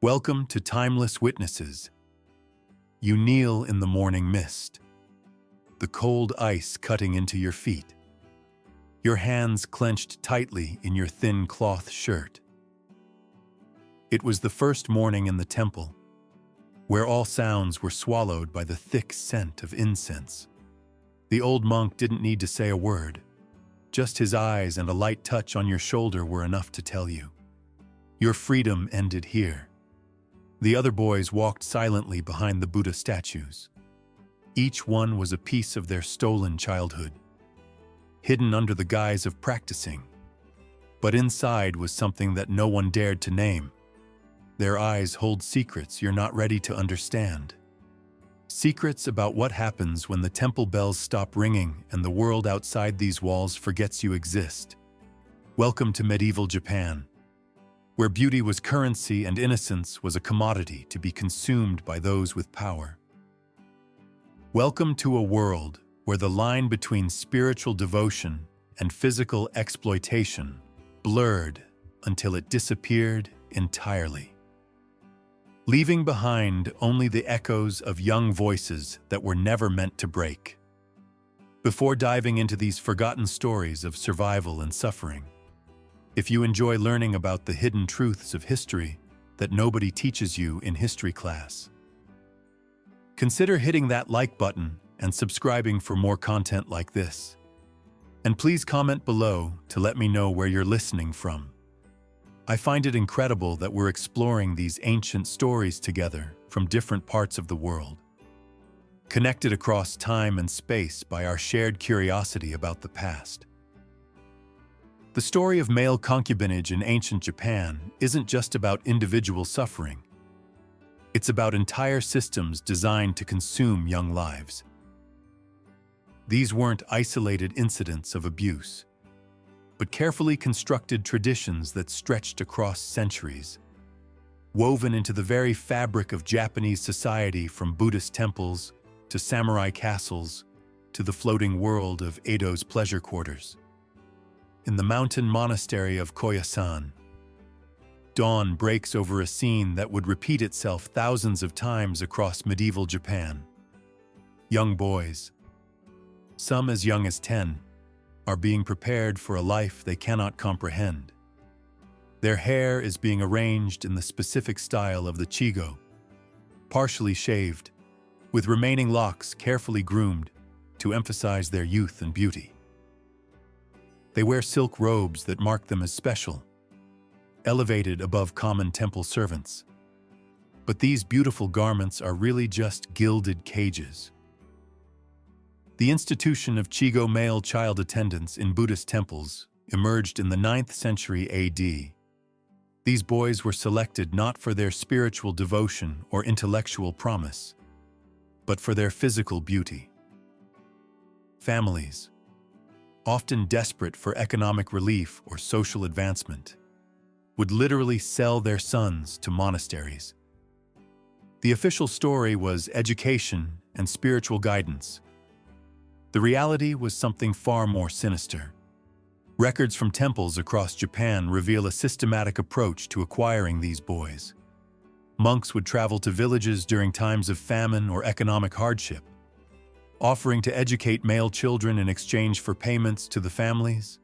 Welcome to Timeless Witnesses. You kneel in the morning mist, the cold ice cutting into your feet, your hands clenched tightly in your thin cloth shirt. It was the first morning in the temple, where all sounds were swallowed by the thick scent of incense. The old monk didn't need to say a word. Just his eyes and a light touch on your shoulder were enough to tell you. Your freedom ended here. The other boys walked silently behind the Buddha statues. Each one was a piece of their stolen childhood, hidden under the guise of practicing. But inside was something that no one dared to name. Their eyes hold secrets you're not ready to understand. Secrets about what happens when the temple bells stop ringing and the world outside these walls forgets you exist. Welcome to medieval Japan, where beauty was currency and innocence was a commodity to be consumed by those with power. Welcome to a world where the line between spiritual devotion and physical exploitation blurred until it disappeared entirely, leaving behind only the echoes of young voices that were never meant to break. Before diving into these forgotten stories of survival and suffering, if you enjoy learning about the hidden truths of history that nobody teaches you in history class, consider hitting that like button and subscribing for more content like this. And please comment below to let me know where you're listening from. I find it incredible that we're exploring these ancient stories together from different parts of the world, connected across time and space by our shared curiosity about the past. The story of male concubinage in ancient Japan isn't just about individual suffering. It's about entire systems designed to consume young lives. These weren't isolated incidents of abuse, but carefully constructed traditions that stretched across centuries, woven into the very fabric of Japanese society, from Buddhist temples to samurai castles to the floating world of Edo's pleasure quarters. In the mountain monastery of Koyasan, dawn breaks over a scene that would repeat itself thousands of times across medieval Japan. Young boys, some as young as 10, are being prepared for a life they cannot comprehend. Their hair is being arranged in the specific style of the Chigo, partially shaved, with remaining locks carefully groomed to emphasize their youth and beauty. They wear silk robes that mark them as special, elevated above common temple servants. But these beautiful garments are really just gilded cages. The institution of Chigo male child attendants in Buddhist temples emerged in the 9th century AD. These boys were selected not for their spiritual devotion or intellectual promise, but for their physical beauty. Families, often desperate for economic relief or social advancement, would literally sell their sons to monasteries. The official story was education and spiritual guidance. The reality was something far more sinister. Records from temples across Japan reveal a systematic approach to acquiring these boys. Monks would travel to villages during times of famine or economic hardship, offering to educate male children in exchange for payments to the families.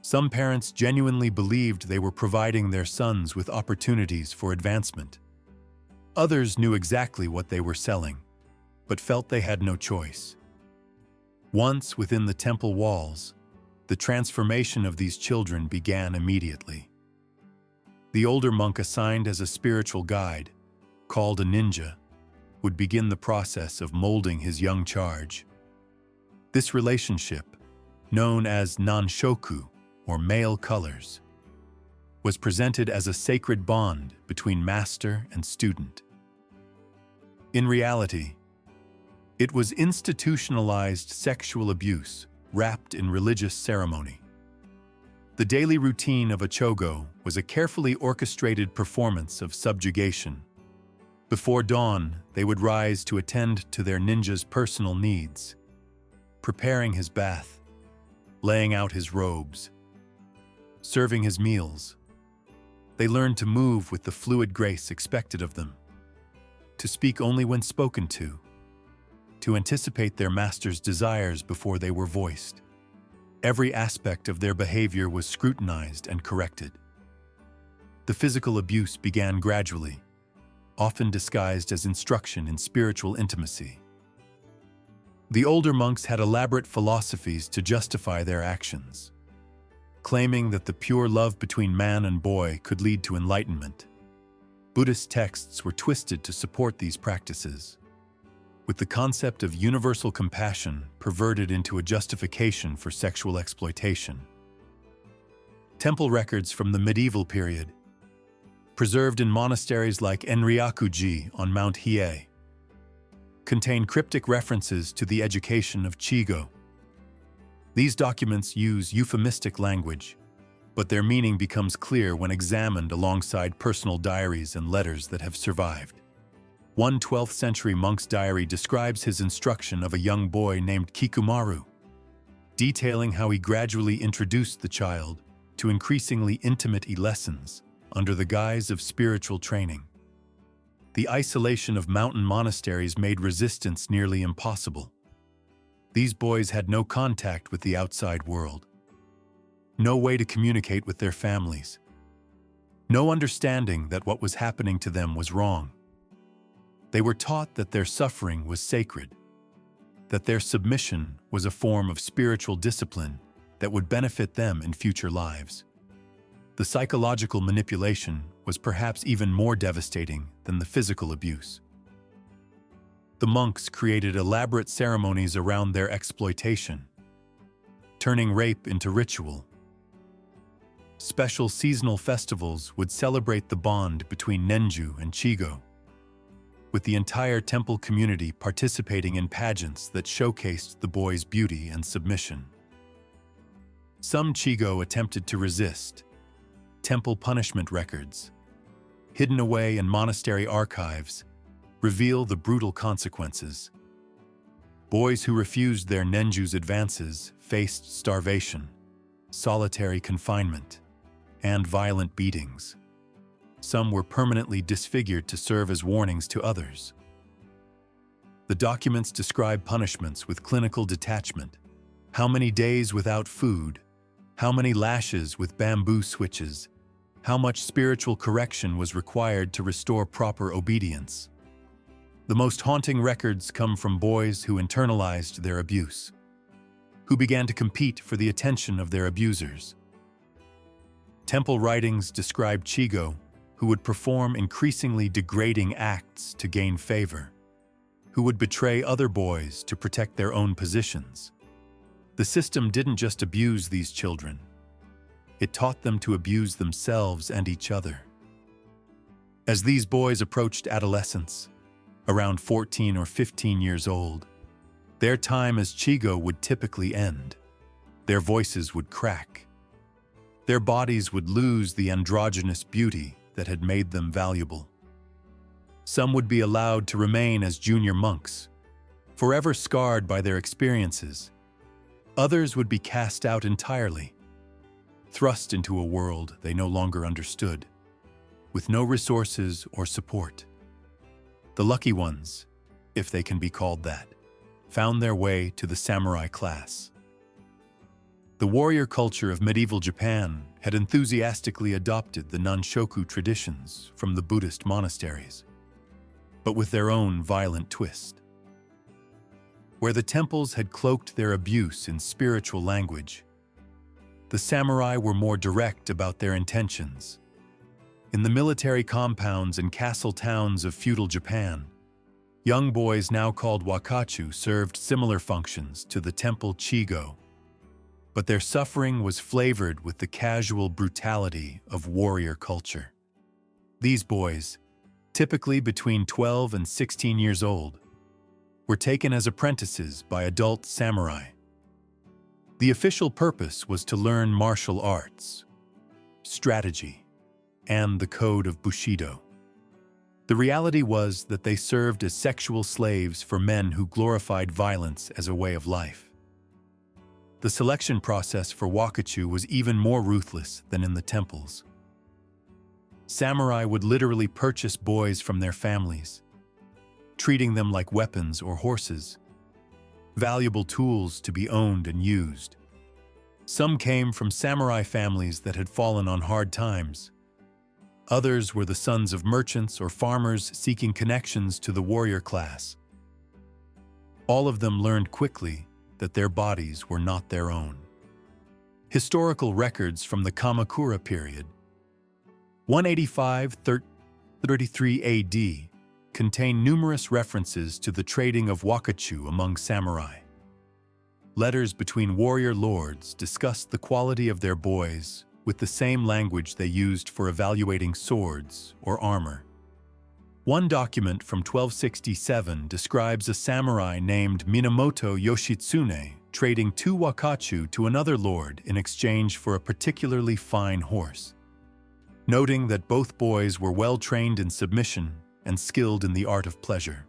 Some parents genuinely believed they were providing their sons with opportunities for advancement. Others knew exactly what they were selling, but felt they had no choice. Once within the temple walls, the transformation of these children began immediately. The older monk assigned as a spiritual guide, called a ninja, would begin the process of molding his young charge. This relationship, known as nanshoku, or male colors, was presented as a sacred bond between master and student. In reality, it was institutionalized sexual abuse wrapped in religious ceremony. The daily routine of a chogo was a carefully orchestrated performance of subjugation. Before dawn, they would rise to attend to their ninja's personal needs, preparing his bath, laying out his robes, serving his meals, They learned to move with the fluid grace expected of them, to speak only when spoken to anticipate their master's desires before they were voiced. Every aspect of their behavior was scrutinized and corrected. The physical abuse began gradually, often disguised as instruction in spiritual intimacy. The older monks had elaborate philosophies to justify their actions, claiming that the pure love between man and boy could lead to enlightenment. Buddhist texts were twisted to support these practices, with the concept of universal compassion perverted into a justification for sexual exploitation. Temple records from the medieval period, preserved in monasteries like Enryaku-ji on Mount Hiei, contain cryptic references to the education of Chigo. These documents use euphemistic language, but their meaning becomes clear when examined alongside personal diaries and letters that have survived. One 12th century monk's diary describes his instruction of a young boy named Kikumaru, detailing how he gradually introduced the child to increasingly intimate lessons under the guise of spiritual training. The isolation of mountain monasteries made resistance nearly impossible. These boys had no contact with the outside world, no way to communicate with their families, no understanding that what was happening to them was wrong. They were taught that their suffering was sacred, that their submission was a form of spiritual discipline that would benefit them in future lives. The psychological manipulation was perhaps even more devastating than the physical abuse. The monks created elaborate ceremonies around their exploitation, turning rape into ritual. Special seasonal festivals would celebrate the bond between Nenju and Chigo, with the entire temple community participating in pageants that showcased the boy's beauty and submission. Some Chigo attempted to resist. Temple punishment records, hidden away in monastery archives, reveal the brutal consequences. Boys who refused their Nenju's advances faced starvation, solitary confinement, and violent beatings. Some were permanently disfigured to serve as warnings to others. The documents describe punishments with clinical detachment. How many days without food? How many lashes with bamboo switches? How much spiritual correction was required to restore proper obedience? The most haunting records come from boys who internalized their abuse, who began to compete for the attention of their abusers. Temple writings describe Chigo, who would perform increasingly degrading acts to gain favor, who would betray other boys to protect their own positions. The system didn't just abuse these children. It taught them to abuse themselves and each other. As these boys approached adolescence, around 14 or 15 years old, their time as Chigo would typically end. Their voices would crack. Their bodies would lose the androgynous beauty that had made them valuable. Some would be allowed to remain as junior monks, forever scarred by their experiences. Others would be cast out entirely, thrust into a world they no longer understood, with no resources or support. The lucky ones, if they can be called that, found their way to the samurai class. The warrior culture of medieval Japan had enthusiastically adopted the Nanshoku traditions from the Buddhist monasteries, but with their own violent twist. Where the temples had cloaked their abuse in spiritual language, the samurai were more direct about their intentions. In the military compounds and castle towns of feudal Japan, young boys now called wakachu served similar functions to the temple Chigo, but their suffering was flavored with the casual brutality of warrior culture. These boys, typically between 12 and 16 years old, were taken as apprentices by adult samurai. The official purpose was to learn martial arts, strategy, and the code of Bushido. The reality was that they served as sexual slaves for men who glorified violence as a way of life. The selection process for wakachu was even more ruthless than in the temples. Samurai would literally purchase boys from their families, treating them like weapons or horses, valuable tools to be owned and used. Some came from samurai families that had fallen on hard times. Others were the sons of merchants or farmers seeking connections to the warrior class. All of them learned quickly that their bodies were not their own. Historical records from the Kamakura period, 185–33 AD, contain numerous references to the trading of wakachu among samurai. Letters between warrior lords discussed the quality of their boys with the same language they used for evaluating swords or armor. One document from 1267 describes a samurai named Minamoto Yoshitsune trading 2 wakachu to another lord in exchange for a particularly fine horse, noting that both boys were well trained in submission and skilled in the art of pleasure.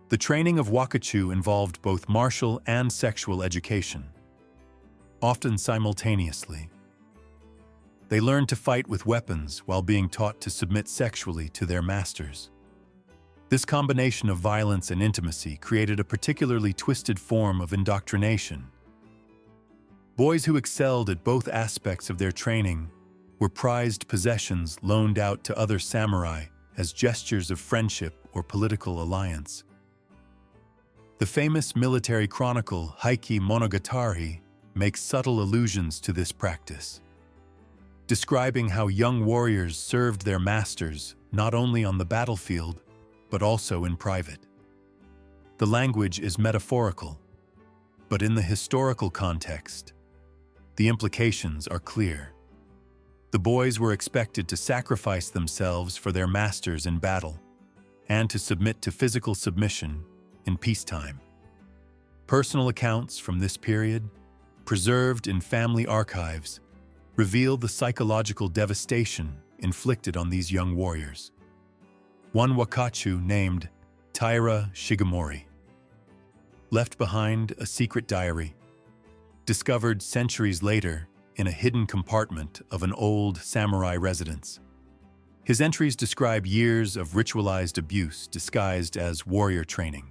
The training of wakachu involved both martial and sexual education, often simultaneously. They learned to fight with weapons while being taught to submit sexually to their masters. This combination of violence and intimacy created a particularly twisted form of indoctrination. Boys who excelled at both aspects of their training were prized possessions loaned out to other samurai as gestures of friendship or political alliance. The famous military chronicle Heike Monogatari makes subtle allusions to this practice, describing how young warriors served their masters not only on the battlefield, but also in private. The language is metaphorical, but in the historical context, the implications are clear. The boys were expected to sacrifice themselves for their masters in battle, and to submit to physical submission in peacetime. Personal accounts from this period, preserved in family archives, reveal the psychological devastation inflicted on these young warriors. One wakachu named Taira Shigemori left behind a secret diary, discovered centuries later in a hidden compartment of an old samurai residence. His entries describe years of ritualized abuse disguised as warrior training.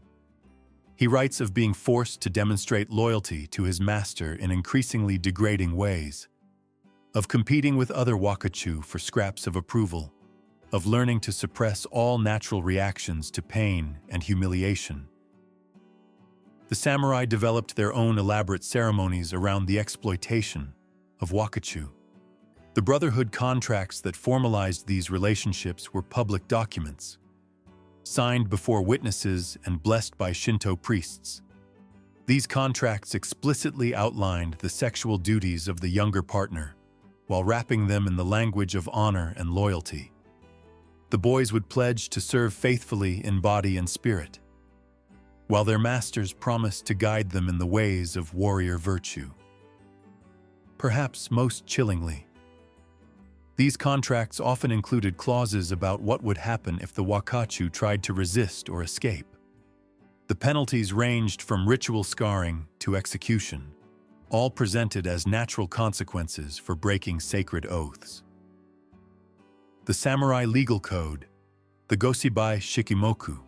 He writes of being forced to demonstrate loyalty to his master in increasingly degrading ways, of competing with other wakachu for scraps of approval, of learning to suppress all natural reactions to pain and humiliation. The samurai developed their own elaborate ceremonies around the exploitation of wakachu. The brotherhood contracts that formalized these relationships were public documents, signed before witnesses and blessed by Shinto priests. These contracts explicitly outlined the sexual duties of the younger partner, while wrapping them in the language of honor and loyalty. The boys would pledge to serve faithfully in body and spirit, while their masters promised to guide them in the ways of warrior virtue. Perhaps most chillingly, these contracts often included clauses about what would happen if the wakachu tried to resist or escape. The penalties ranged from ritual scarring to execution, all presented as natural consequences for breaking sacred oaths. The samurai legal code, the Goshibai Shikimoku,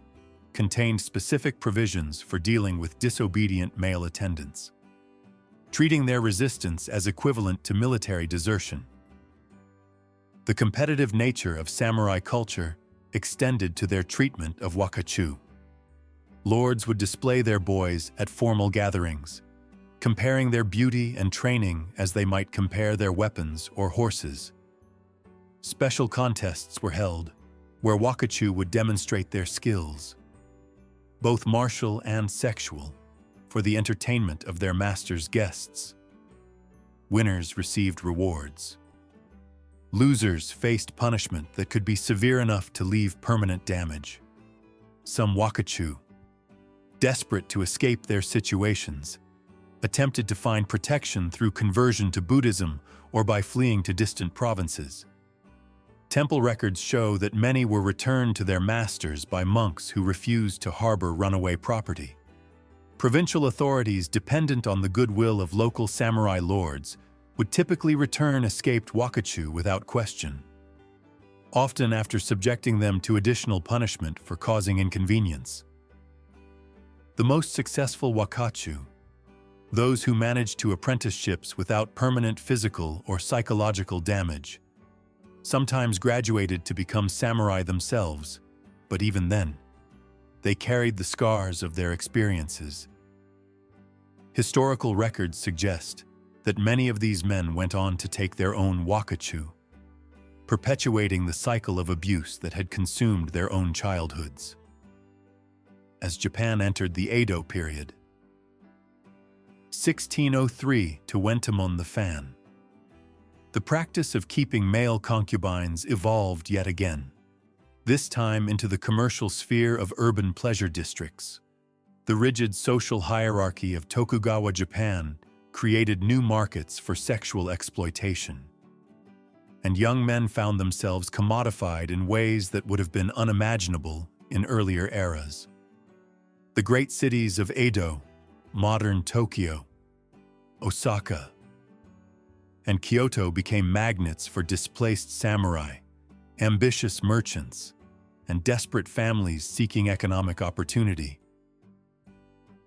contained specific provisions for dealing with disobedient male attendants, treating their resistance as equivalent to military desertion. The competitive nature of samurai culture extended to their treatment of wakachu. Lords would display their boys at formal gatherings, comparing their beauty and training as they might compare their weapons or horses. Special contests were held, where wakachu would demonstrate their skills, both martial and sexual, for the entertainment of their master's guests. Winners received rewards. Losers faced punishment that could be severe enough to leave permanent damage. Some wakachu, desperate to escape their situations, attempted to find protection through conversion to Buddhism or by fleeing to distant provinces. Temple records show that many were returned to their masters by monks who refused to harbor runaway property. Provincial authorities dependent on the goodwill of local samurai lords would typically return escaped wakachu without question. often after subjecting them to additional punishment for causing inconvenience. The most successful wakachu, those who managed to apprenticeships without permanent physical or psychological damage, sometimes graduated to become samurai themselves, but even then, they carried the scars of their experiences. Historical records suggest that many of these men went on to take their own wakachu, perpetuating the cycle of abuse that had consumed their own childhoods. As Japan entered the Edo period, 1603 to Wentamon the Fan, the practice of keeping male concubines evolved yet again, this time into the commercial sphere of urban pleasure districts. The rigid social hierarchy of Tokugawa Japan created new markets for sexual exploitation, and young men found themselves commodified in ways that would have been unimaginable in earlier eras. The great cities of Edo, modern Tokyo, Osaka, and Kyoto became magnets for displaced samurai, ambitious merchants, and desperate families seeking economic opportunity.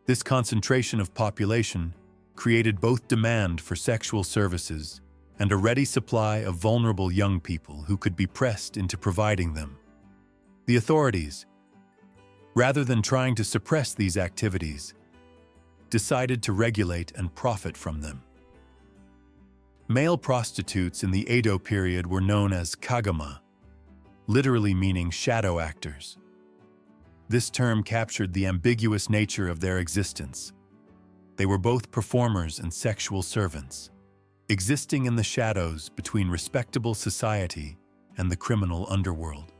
This concentration of population created both demand for sexual services and a ready supply of vulnerable young people who could be pressed into providing them. The authorities, rather than trying to suppress these activities, decided to regulate and profit from them. Male prostitutes in the Edo period were known as kagama, literally meaning shadow actors. This term captured the ambiguous nature of their existence. They were both performers and sexual servants, existing in the shadows between respectable society and the criminal underworld.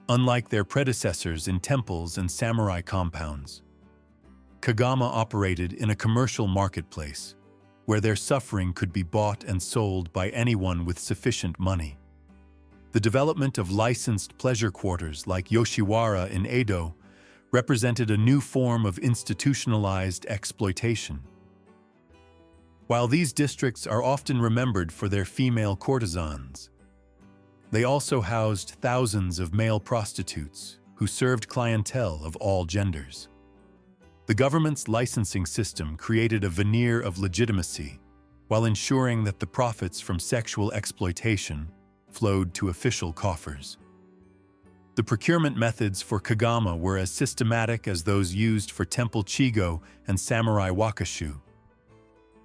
Unlike their predecessors in temples and samurai compounds, kagama operated in a commercial marketplace where their suffering could be bought and sold by anyone with sufficient money. The development of licensed pleasure quarters like Yoshiwara in Edo represented a new form of institutionalized exploitation. While these districts are often remembered for their female courtesans, they also housed thousands of male prostitutes who served clientele of all genders. The government's licensing system created a veneer of legitimacy while ensuring that the profits from sexual exploitation flowed to official coffers. The procurement methods for kagama were as systematic as those used for temple chigo and samurai wakashu,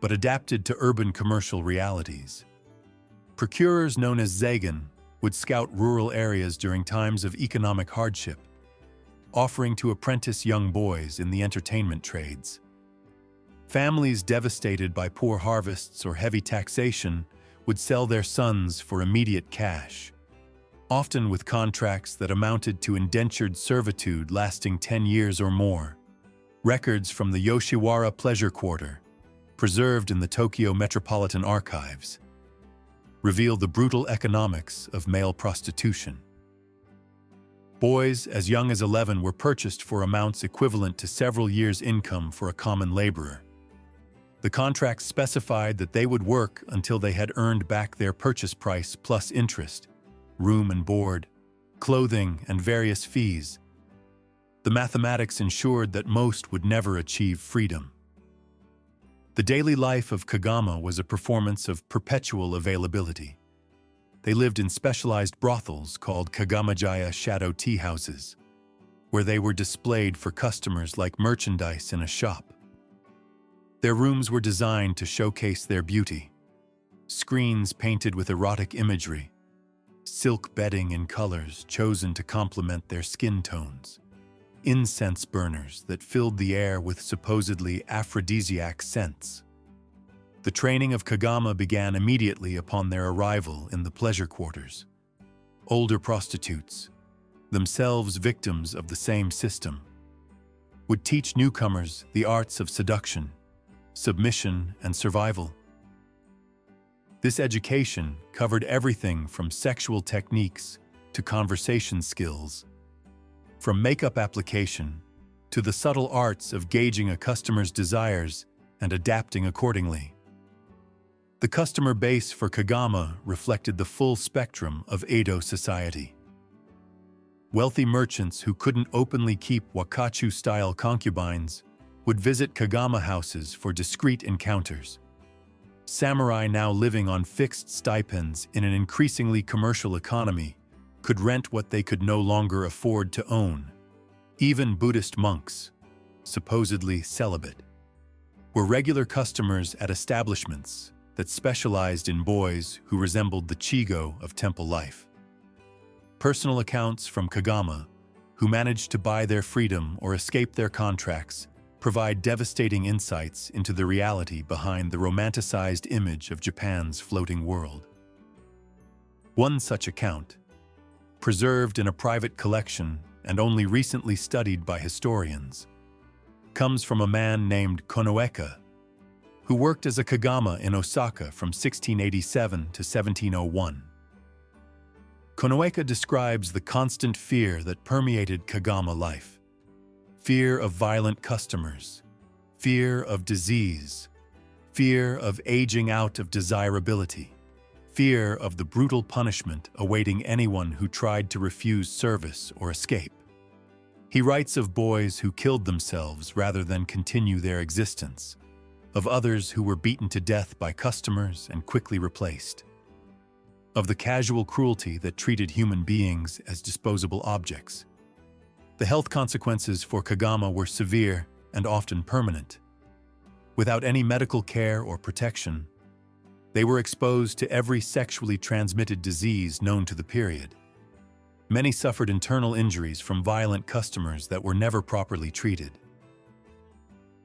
but adapted to urban commercial realities. Procurers known as zeigen would scout rural areas during times of economic hardship, offering to apprentice young boys in the entertainment trades. Families devastated by poor harvests or heavy taxation would sell their sons for immediate cash, often with contracts that amounted to indentured servitude lasting 10 years or more. Records from the Yoshiwara Pleasure Quarter, preserved in the Tokyo Metropolitan Archives, reveal the brutal economics of male prostitution. Boys as young as 11 were purchased for amounts equivalent to several years' income for a common laborer. The contracts specified that they would work until they had earned back their purchase price plus interest, room and board, clothing, and various fees. The mathematics ensured that most would never achieve freedom. The daily life of kagama was a performance of perpetual availability. They lived in specialized brothels called Kagamajaya shadow tea houses, where they were displayed for customers like merchandise in a shop. Their rooms were designed to showcase their beauty. Screens painted with erotic imagery, silk bedding in colors chosen to complement their skin tones, incense burners that filled the air with supposedly aphrodisiac scents. The training of kagama began immediately upon their arrival in the pleasure quarters. Older prostitutes, themselves victims of the same system, would teach newcomers the arts of seduction, submission, and survival. This education covered everything from sexual techniques to conversation skills, from makeup application to the subtle arts of gauging a customer's desires and adapting accordingly. The customer base for Kagama reflected the full spectrum of Edo society. Wealthy merchants who couldn't openly keep Wakachu-style concubines would visit Kagama houses for discreet encounters. Samurai now living on fixed stipends in an increasingly commercial economy could rent what they could no longer afford to own. Even Buddhist monks, supposedly celibate, were regular customers at establishments that specialized in boys who resembled the Chigo of temple life. Personal accounts from Kagama, who managed to buy their freedom or escape their contracts, provide devastating insights into the reality behind the romanticized image of Japan's floating world. One such account, preserved in a private collection and only recently studied by historians, comes from a man named Konoeka, who worked as a Kagama in Osaka from 1687 to 1701. Konoeka describes the constant fear that permeated Kagama life. Fear of violent customers, fear of disease, fear of aging out of desirability, fear of the brutal punishment awaiting anyone who tried to refuse service or escape. He writes of boys who killed themselves rather than continue their existence, of others who were beaten to death by customers and quickly replaced, of the casual cruelty that treated human beings as disposable objects. The health consequences for Kagama were severe and often permanent. Without any medical care or protection, they were exposed to every sexually transmitted disease known to the period. Many suffered internal injuries from violent customers that were never properly treated.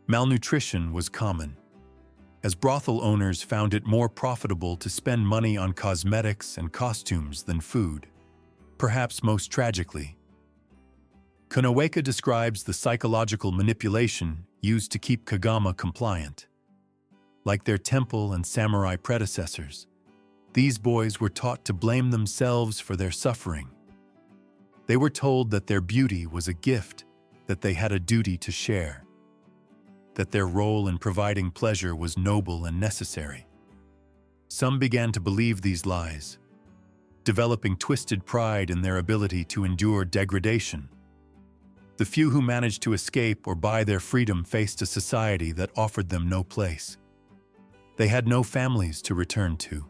Malnutrition was common, as brothel owners found it more profitable to spend money on cosmetics and costumes than food. Perhaps most tragically, Konoeka describes the psychological manipulation used to keep Kagama compliant. Like their temple and samurai predecessors, these boys were taught to blame themselves for their suffering. They were told that their beauty was a gift that they had a duty to share, that their role in providing pleasure was noble and necessary. Some began to believe these lies, developing twisted pride in their ability to endure degradation. The few who managed to escape or buy their freedom faced a society that offered them no place. They had no families to return to.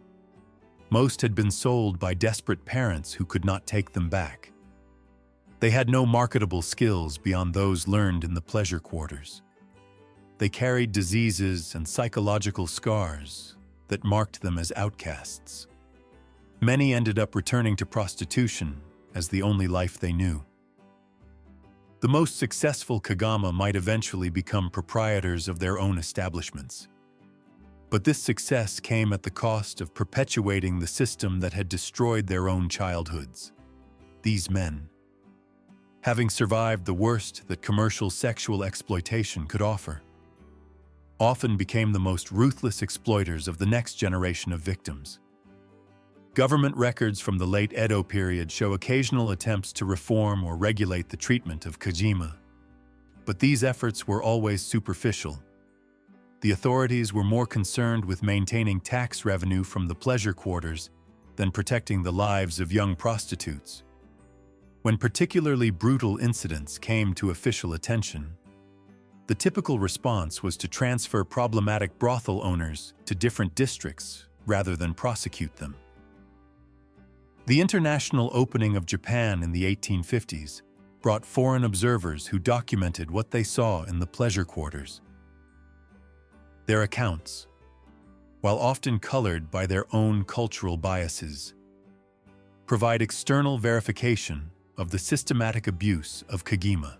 Most had been sold by desperate parents who could not take them back. They had no marketable skills beyond those learned in the pleasure quarters. They carried diseases and psychological scars that marked them as outcasts. Many ended up returning to prostitution as the only life they knew. The most successful Kagama might eventually become proprietors of their own establishments. But this success came at the cost of perpetuating the system that had destroyed their own childhoods. These men, having survived the worst that commercial sexual exploitation could offer, often became the most ruthless exploiters of the next generation of victims. Government records from the late Edo period show occasional attempts to reform or regulate the treatment of Kagama, but these efforts were always superficial. The authorities were more concerned with maintaining tax revenue from the pleasure quarters than protecting the lives of young prostitutes. When particularly brutal incidents came to official attention, the typical response was to transfer problematic brothel owners to different districts rather than prosecute them. The international opening of Japan in the 1850s brought foreign observers who documented what they saw in the pleasure quarters. Their accounts, while often colored by their own cultural biases, provide external verification of the systematic abuse of Kagama.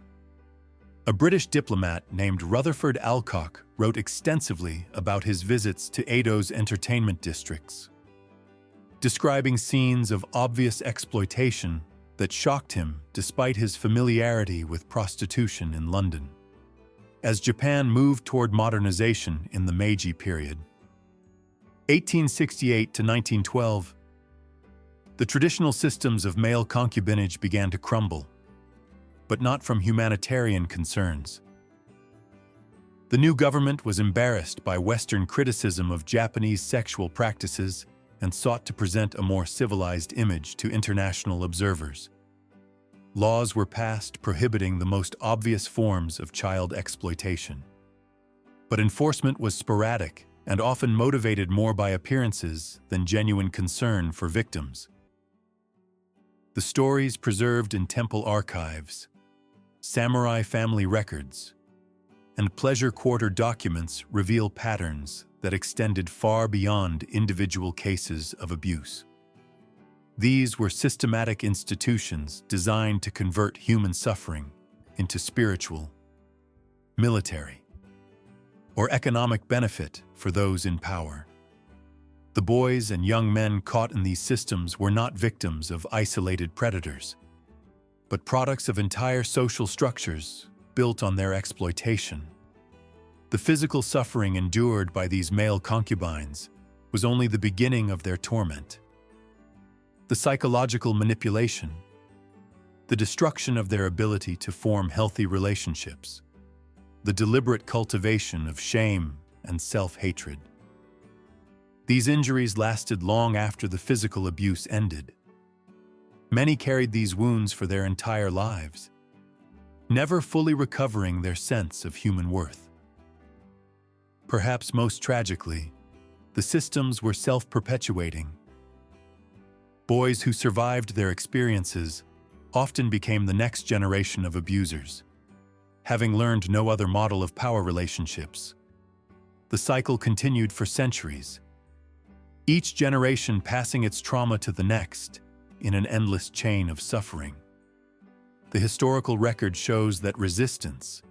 A British diplomat named Rutherford Alcock wrote extensively about his visits to Edo's entertainment districts, describing scenes of obvious exploitation that shocked him despite his familiarity with prostitution in London. As Japan moved toward modernization in the Meiji period, 1868 to 1912, the traditional systems of male concubinage began to crumble, but not from humanitarian concerns. The new government was embarrassed by Western criticism of Japanese sexual practices and sought to present a more civilized image to international observers. Laws were passed prohibiting the most obvious forms of child exploitation. But enforcement was sporadic and often motivated more by appearances than genuine concern for victims. The stories preserved in temple archives, samurai family records, and pleasure quarter documents reveal patterns that extended far beyond individual cases of abuse. These were systematic institutions designed to convert human suffering into spiritual, military, or economic benefit for those in power. The boys and young men caught in these systems were not victims of isolated predators, but products of entire social structures built on their exploitation. The physical suffering endured by these male concubines was only the beginning of their torment. The psychological manipulation, the destruction of their ability to form healthy relationships, the deliberate cultivation of shame and self-hatred. These injuries lasted long after the physical abuse ended. Many carried these wounds for their entire lives, never fully recovering their sense of human worth. Perhaps most tragically, the systems were self-perpetuating. Boys who survived their experiences often became the next generation of abusers, having learned no other model of power relationships. The cycle continued for centuries, each generation passing its trauma to the next in an endless chain of suffering. The historical record shows that resistance,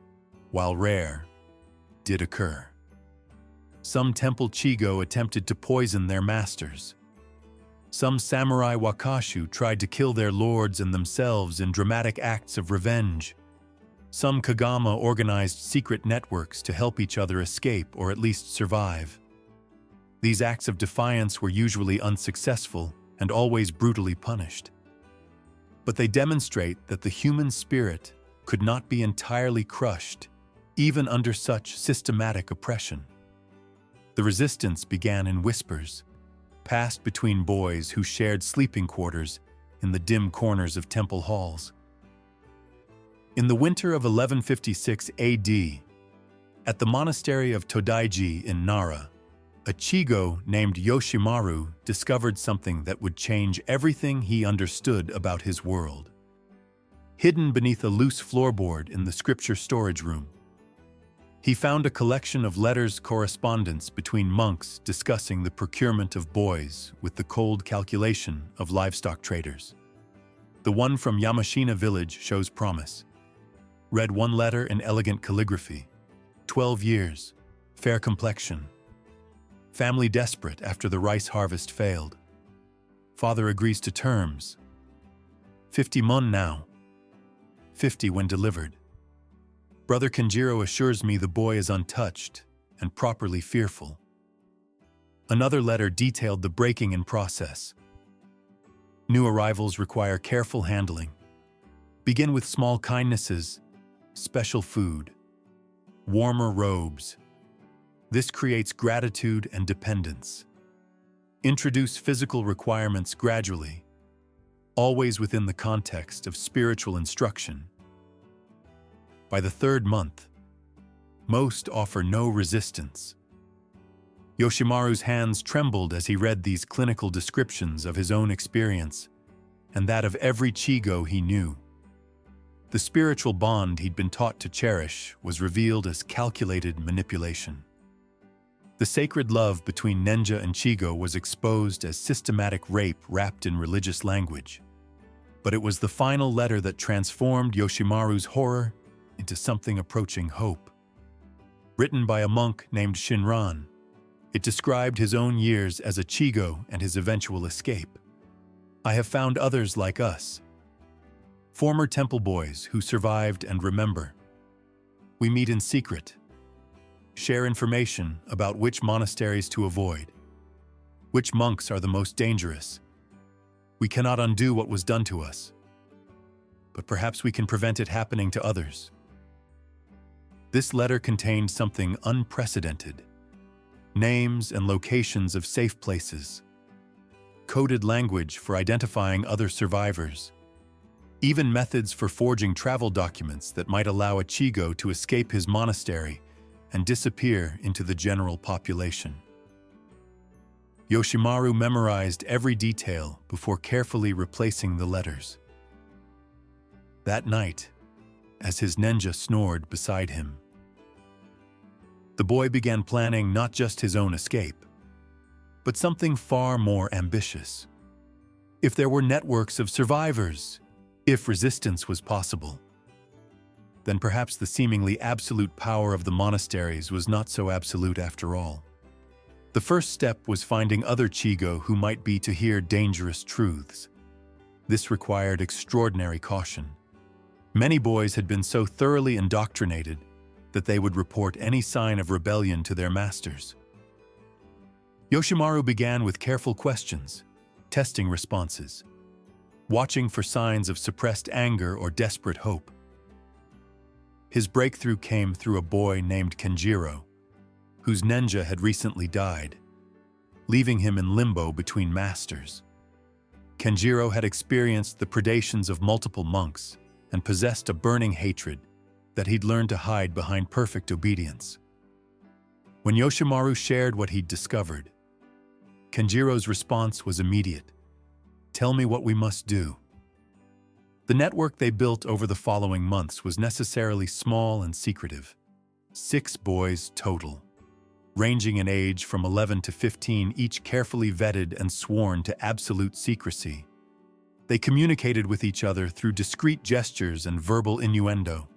while rare, did occur. Some temple chigo attempted to poison their masters. Some samurai wakashu tried to kill their lords and themselves in dramatic acts of revenge. Some kagama organized secret networks to help each other escape or at least survive. These acts of defiance were usually unsuccessful and always brutally punished. But they demonstrate that the human spirit could not be entirely crushed, even under such systematic oppression. The resistance began in whispers, passed between boys who shared sleeping quarters in the dim corners of temple halls. In the winter of 1156 AD, at the monastery of Todaiji in Nara, a chigo named Yoshimaru discovered something that would change everything he understood about his world. Hidden beneath a loose floorboard in the scripture storage room, he found a collection of letters correspondence between monks discussing the procurement of boys with the cold calculation of livestock traders. The one from Yamashina village shows promise. Read one letter in elegant calligraphy. 12 years, fair complexion. Family desperate after the rice harvest failed. Father agrees to terms. 50 mon now. 50 when delivered. Brother Kenjiro assures me the boy is untouched and properly fearful. Another letter detailed the breaking-in process. New arrivals require careful handling. Begin with small kindnesses, special food, warmer robes. This creates gratitude and dependence. Introduce physical requirements gradually, always within the context of spiritual instruction. By the third month, most offer no resistance. Yoshimaru's hands trembled as he read these clinical descriptions of his own experience and that of every chigo he knew. The spiritual bond he'd been taught to cherish was revealed as calculated manipulation. The sacred love between ninja and chigo was exposed as systematic rape wrapped in religious language. But it was the final letter that transformed Yoshimaru's horror into something approaching hope. Written by a monk named Shinran, it described his own years as a chigo and his eventual escape. I have found others like us, former temple boys who survived and remember. We meet in secret, share information about which monasteries to avoid, which monks are the most dangerous. We cannot undo what was done to us, but perhaps we can prevent it happening to others. This letter contained something unprecedented: names and locations of safe places, coded language for identifying other survivors, even methods for forging travel documents that might allow a Chigo to escape his monastery and disappear into the general population. Yoshimaru memorized every detail before carefully replacing the letters. That night, as his ninja snored beside him, the boy began planning not just his own escape, but something far more ambitious. If there were networks of survivors, if resistance was possible, then perhaps the seemingly absolute power of the monasteries was not so absolute after all. The first step was finding other Chigo who might be to hear dangerous truths. This required extraordinary caution. Many boys had been so thoroughly indoctrinated that they would report any sign of rebellion to their masters. Yoshimaru began with careful questions, testing responses, watching for signs of suppressed anger or desperate hope. His breakthrough came through a boy named Kenjiro, whose ninja had recently died, leaving him in limbo between masters. Kenjiro had experienced the predations of multiple monks and possessed a burning hatred that he'd learned to hide behind perfect obedience. When Yoshimaru shared what he'd discovered, Kenjiro's response was immediate: "Tell me what we must do." The network they built over the following months was necessarily small and secretive. 6 boys total, ranging in age from 11 to 15, each carefully vetted and sworn to absolute secrecy. They communicated with each other through discreet gestures and verbal innuendo,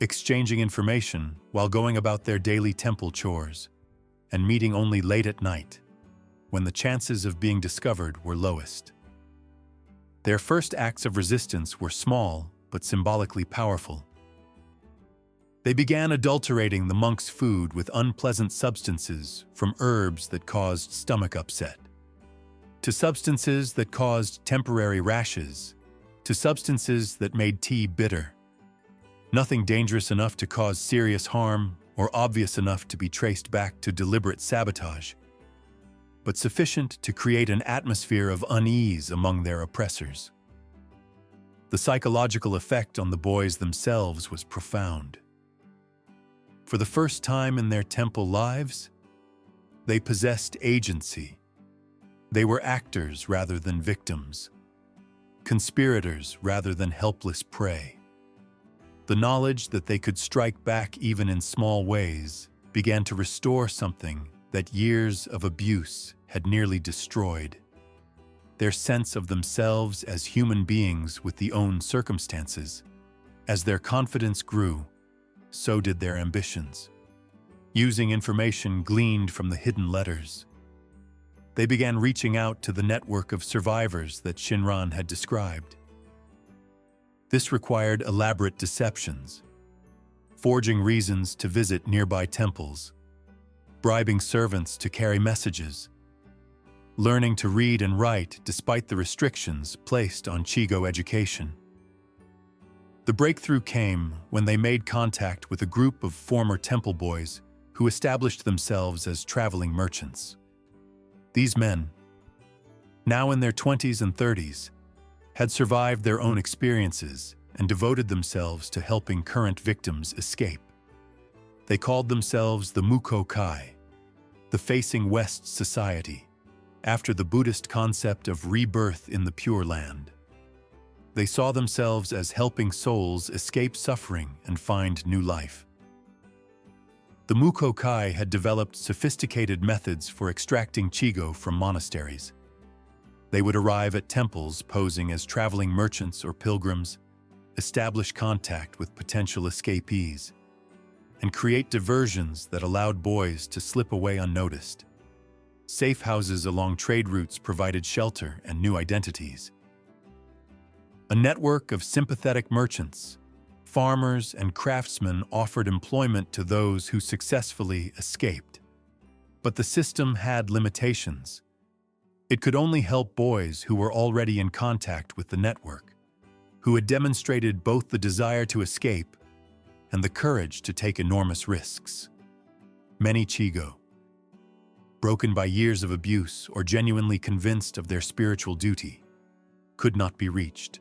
exchanging information while going about their daily temple chores, and meeting only late at night, when the chances of being discovered were lowest. Their first acts of resistance were small but symbolically powerful. They began adulterating the monks' food with unpleasant substances, from herbs that caused stomach upset, to substances that caused temporary rashes, to substances that made tea bitter. Nothing dangerous enough to cause serious harm or obvious enough to be traced back to deliberate sabotage, but sufficient to create an atmosphere of unease among their oppressors. The psychological effect on the boys themselves was profound. For the first time in their temple lives, they possessed agency. They were actors rather than victims, conspirators rather than helpless prey. The knowledge that they could strike back even in small ways began to restore something that years of abuse had nearly destroyed: their sense of themselves as human beings with their own circumstances. As their confidence grew, so did their ambitions. Using information gleaned from the hidden letters, they began reaching out to the network of survivors that Shinran had described. This required elaborate deceptions, forging reasons to visit nearby temples, bribing servants to carry messages, learning to read and write despite the restrictions placed on Chigo education. The breakthrough came when they made contact with a group of former temple boys who established themselves as traveling merchants. These men, now in their 20s and 30s, had survived their own experiences and devoted themselves to helping current victims escape. They called themselves the Muko Kai, the Facing West Society, after the Buddhist concept of rebirth in the Pure Land. They saw themselves as helping souls escape suffering and find new life. The Muko Kai had developed sophisticated methods for extracting Chigo from monasteries. They would arrive at temples posing as traveling merchants or pilgrims, establish contact with potential escapees, and create diversions that allowed boys to slip away unnoticed. Safe houses along trade routes provided shelter and new identities. A network of sympathetic merchants, farmers, and craftsmen offered employment to those who successfully escaped. But the system had limitations. It could only help boys who were already in contact with the network, who had demonstrated both the desire to escape and the courage to take enormous risks. Many Chigo, broken by years of abuse or genuinely convinced of their spiritual duty, could not be reached.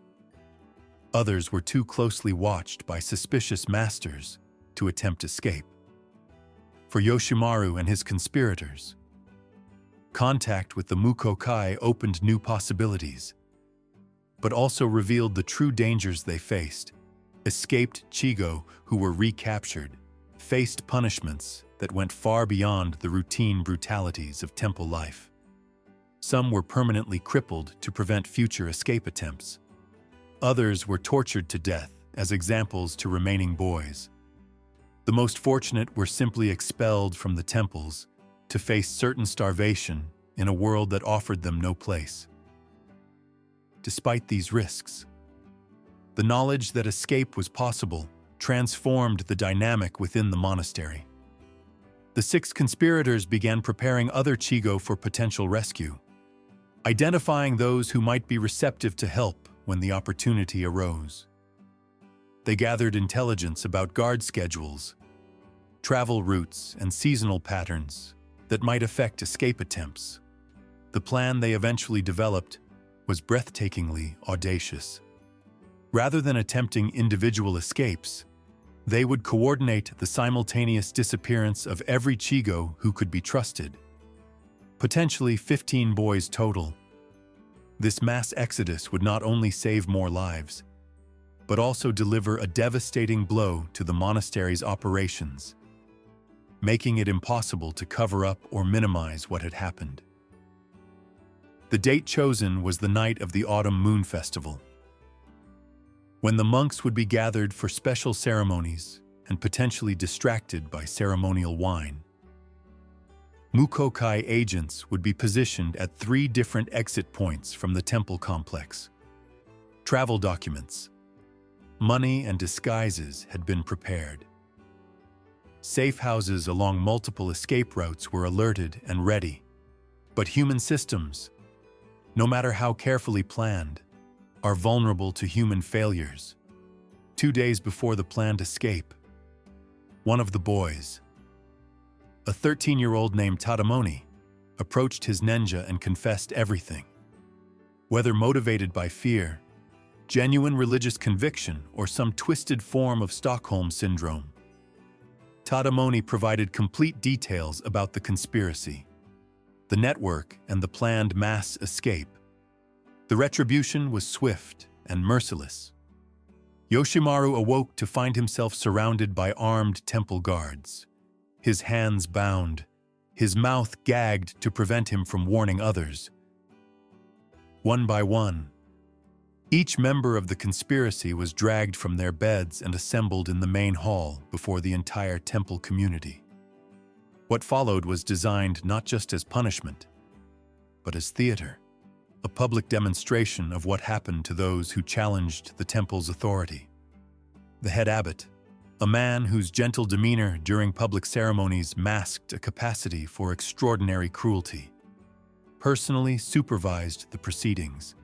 Others were too closely watched by suspicious masters to attempt escape. For Yoshimaru and his conspirators, contact with the Mukokai opened new possibilities, but also revealed the true dangers they faced. Escaped Chigo who were recaptured faced punishments that went far beyond the routine brutalities of temple life. Some were permanently crippled to prevent future escape attempts. Others were tortured to death as examples to remaining boys. The most fortunate were simply expelled from the temples to face certain starvation in a world that offered them no place. Despite these risks, the knowledge that escape was possible transformed the dynamic within the monastery. The 6 conspirators began preparing other Chigo for potential rescue, identifying those who might be receptive to help when the opportunity arose. They gathered intelligence about guard schedules, travel routes, and seasonal patterns that might affect escape attempts. The plan they eventually developed was breathtakingly audacious. Rather than attempting individual escapes, they would coordinate the simultaneous disappearance of every Chigo who could be trusted. Potentially 15 boys total. This mass exodus would not only save more lives, but also deliver a devastating blow to the monastery's operations, making it impossible to cover up or minimize what had happened. The date chosen was the night of the Autumn Moon Festival, when the monks would be gathered for special ceremonies and potentially distracted by ceremonial wine. Mukokai agents would be positioned at 3 different exit points from the temple complex. Travel documents, money, and disguises had been prepared. Safe houses along multiple escape routes were alerted and ready, but human systems, no matter how carefully planned, are vulnerable to human failures. 2 days before the planned escape, one of the boys, a 13-year-old named Tadamoni, approached his ninja and confessed everything. Whether motivated by fear, genuine religious conviction, or some twisted form of Stockholm Syndrome, Tadamoni provided complete details about the conspiracy, the network, and the planned mass escape. The retribution was swift and merciless. Yoshimaru awoke to find himself surrounded by armed temple guards, his hands bound, his mouth gagged to prevent him from warning others. One by one, each member of the conspiracy was dragged from their beds and assembled in the main hall before the entire temple community. What followed was designed not just as punishment, but as theater, a public demonstration of what happened to those who challenged the temple's authority. The head abbot, a man whose gentle demeanor during public ceremonies masked a capacity for extraordinary cruelty, personally supervised the proceedings.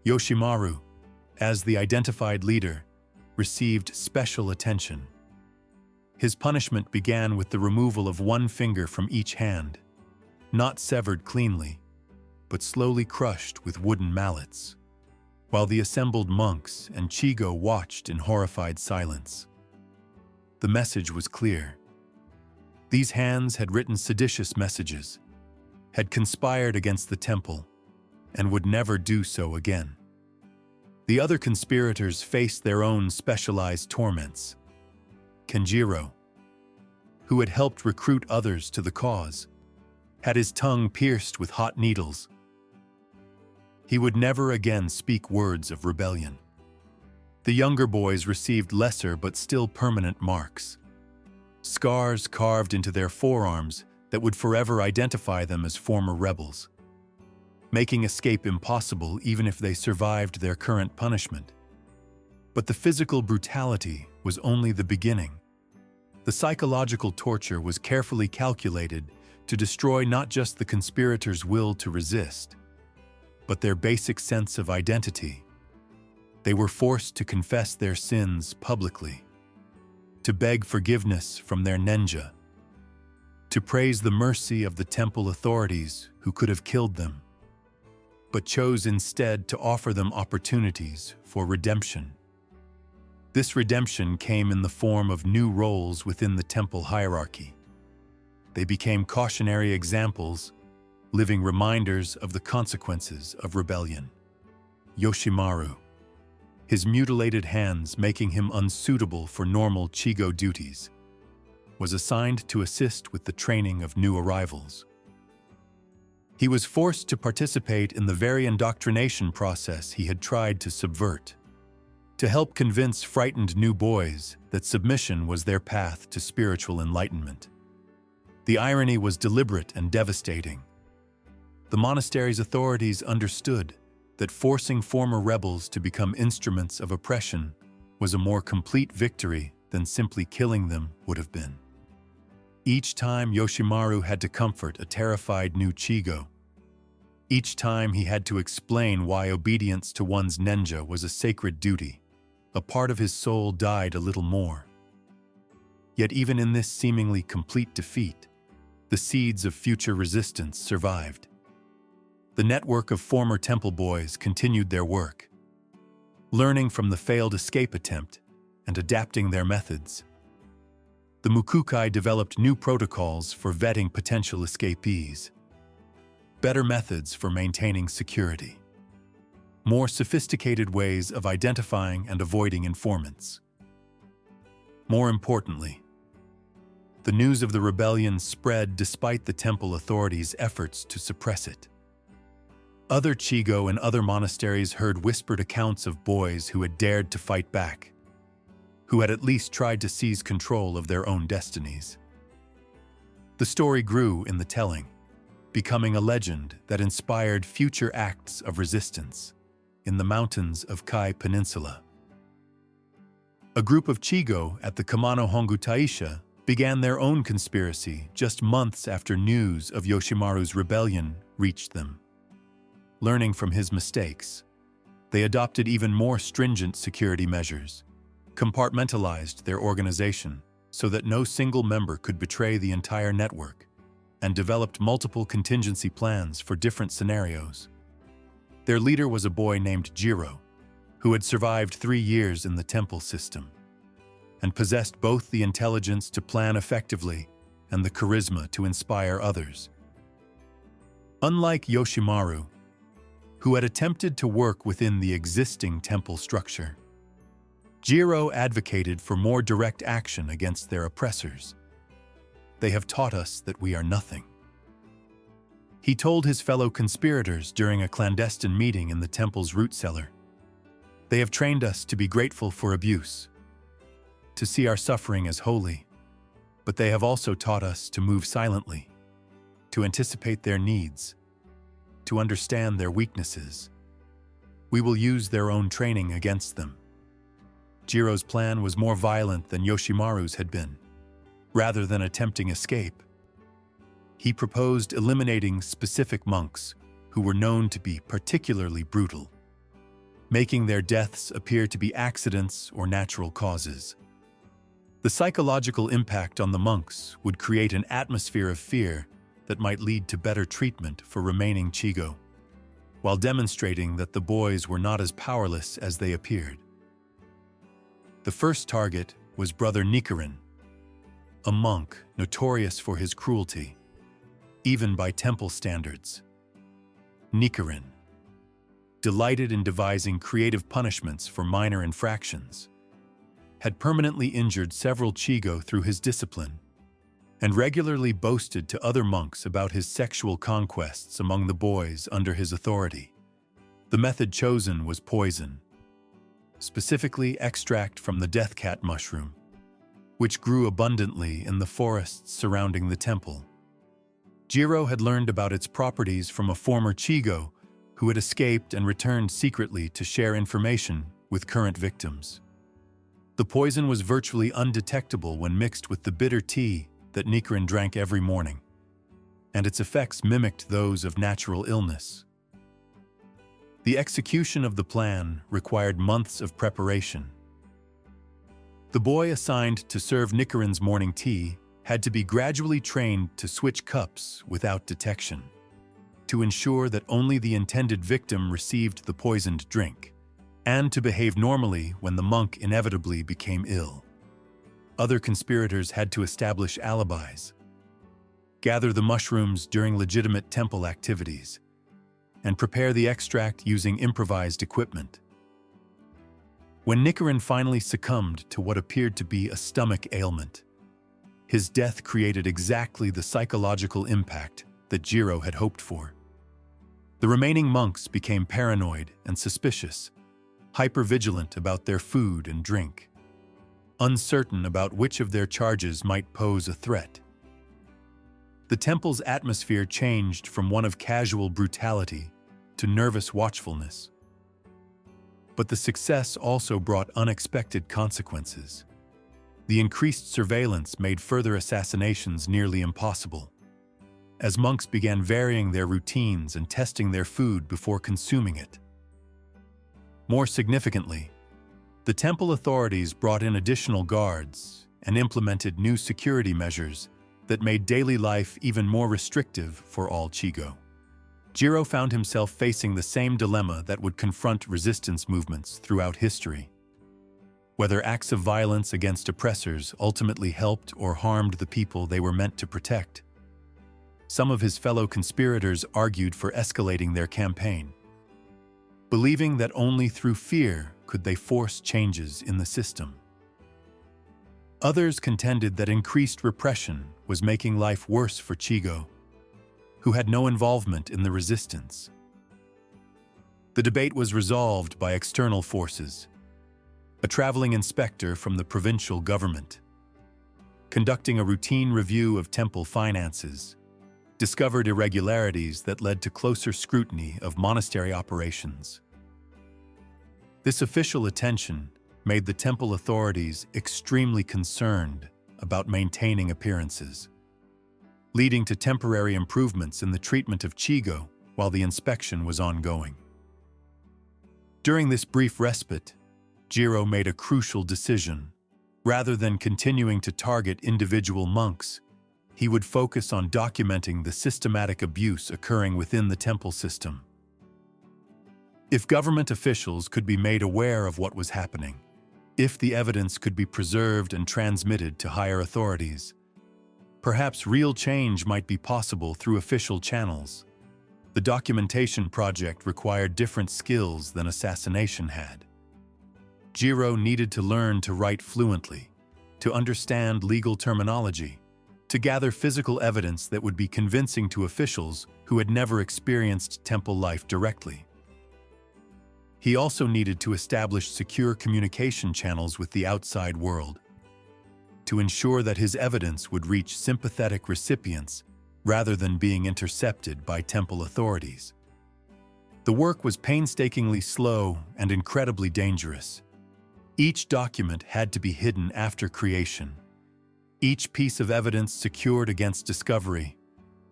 Yoshimaru, as the identified leader, received special attention. His punishment began with the removal of 1 finger from each hand, not severed cleanly, but slowly crushed with wooden mallets, while the assembled monks and Chigo watched in horrified silence. The message was clear. These hands had written seditious messages, had conspired against the temple, and would never do so again. The other conspirators faced their own specialized torments. Kenjiro, who had helped recruit others to the cause, had his tongue pierced with hot needles. He would never again speak words of rebellion. The younger boys received lesser but still permanent marks, scars carved into their forearms that would forever identify them as former rebels, making escape impossible even if they survived their current punishment. But the physical brutality was only the beginning. The psychological torture was carefully calculated to destroy not just the conspirators' will to resist, but their basic sense of identity. They were forced to confess their sins publicly. to beg forgiveness from their ninja, to praise the mercy of the temple authorities who could have killed them, but chose instead to offer them opportunities for redemption. This redemption came in the form of new roles within the temple hierarchy. They became cautionary examples, living reminders of the consequences of rebellion. Yoshimaru, his mutilated hands making him unsuitable for normal Chigo duties, was assigned to assist with the training of new arrivals. He was forced to participate in the very indoctrination process he had tried to subvert, to help convince frightened new boys that submission was their path to spiritual enlightenment. The irony was deliberate and devastating. The monastery's authorities understood that forcing former rebels to become instruments of oppression was a more complete victory than simply killing them would have been. Each time Yoshimaru had to comfort a terrified new Chigo, each time he had to explain why obedience to one's ninja was a sacred duty, a part of his soul died a little more. Yet even in this seemingly complete defeat, the seeds of future resistance survived. The network of former temple boys continued their work, learning from the failed escape attempt and adapting their methods. The Mukukai developed new protocols for vetting potential escapees, better methods for maintaining security, more sophisticated ways of identifying and avoiding informants. More importantly, the news of the rebellion spread despite the temple authorities' efforts to suppress it. Other Chigo and other monasteries heard whispered accounts of boys who had dared to fight back, who had at least tried to seize control of their own destinies. The story grew in the telling, becoming a legend that inspired future acts of resistance in the mountains of Kai Peninsula. A group of Chigo at the Kamano Hongu Taisha began their own conspiracy just months after news of Yoshimaru's rebellion reached them. Learning from his mistakes, they adopted even more stringent security measures, compartmentalized their organization so that no single member could betray the entire network, and developed multiple contingency plans for different scenarios. Their leader was a boy named Jiro, who had survived 3 years in the temple system, and possessed both the intelligence to plan effectively and the charisma to inspire others. Unlike Yoshimaru, who had attempted to work within the existing temple structure, Jiro advocated for more direct action against their oppressors. They have taught us that we are nothing, he told his fellow conspirators during a clandestine meeting in the temple's root cellar. They have trained us to be grateful for abuse, to see our suffering as holy, but they have also taught us to move silently, to anticipate their needs, to understand their weaknesses. We will use their own training against them. Jiro's plan was more violent than Yoshimaru's had been. Rather than attempting escape, he proposed eliminating specific monks who were known to be particularly brutal, making their deaths appear to be accidents or natural causes. The psychological impact on the monks would create an atmosphere of fear that might lead to better treatment for remaining Chigo, while demonstrating that the boys were not as powerless as they appeared. The first target was Brother Nichiren, a monk notorious for his cruelty, even by temple standards. Nichiren, delighted in devising creative punishments for minor infractions, had permanently injured several Chigo through his discipline, and regularly boasted to other monks about his sexual conquests among the boys under his authority. The method chosen was poison, specifically extract from the deathcat mushroom, which grew abundantly in the forests surrounding the temple. Jiro had learned about its properties from a former Chigo who had escaped and returned secretly to share information with current victims. The poison was virtually undetectable when mixed with the bitter tea that Nichiren drank every morning, and its effects mimicked those of natural illness. The execution of the plan required months of preparation. The boy assigned to serve Nichiren's morning tea had to be gradually trained to switch cups without detection, to ensure that only the intended victim received the poisoned drink, and to behave normally when the monk inevitably became ill. Other conspirators had to establish alibis, gather the mushrooms during legitimate temple activities, and prepare the extract using improvised equipment. When Nichiren finally succumbed to what appeared to be a stomach ailment, his death created exactly the psychological impact that Jiro had hoped for. The remaining monks became paranoid and suspicious, hypervigilant about their food and drink, uncertain about which of their charges might pose a threat. The temple's atmosphere changed from one of casual brutality to nervous watchfulness. But the success also brought unexpected consequences. The increased surveillance made further assassinations nearly impossible, as monks began varying their routines and testing their food before consuming it. More significantly, the temple authorities brought in additional guards and implemented new security measures that made daily life even more restrictive for all Chigo. Jiro found himself facing the same dilemma that would confront resistance movements throughout history. Whether acts of violence against oppressors ultimately helped or harmed the people they were meant to protect. Some of his fellow conspirators argued for escalating their campaign, believing that only through fear could they force changes in the system. Others contended that increased repression was making life worse for Chigo, who had no involvement in the resistance. The debate was resolved by external forces. A traveling inspector from the provincial government, conducting a routine review of temple finances, discovered irregularities that led to closer scrutiny of monastery operations. This official attention made the temple authorities extremely concerned about maintaining appearances, leading to temporary improvements in the treatment of Chigo while the inspection was ongoing. During this brief respite, Jiro made a crucial decision. Rather than continuing to target individual monks, he would focus on documenting the systematic abuse occurring within the temple system. If government officials could be made aware of what was happening, if the evidence could be preserved and transmitted to higher authorities, perhaps real change might be possible through official channels. The documentation project required different skills than assassination had. Jiro needed to learn to write fluently, to understand legal terminology, to gather physical evidence that would be convincing to officials who had never experienced temple life directly. He also needed to establish secure communication channels with the outside world, to ensure that his evidence would reach sympathetic recipients rather than being intercepted by temple authorities. The work was painstakingly slow and incredibly dangerous. Each document had to be hidden after creation, each piece of evidence secured against discovery,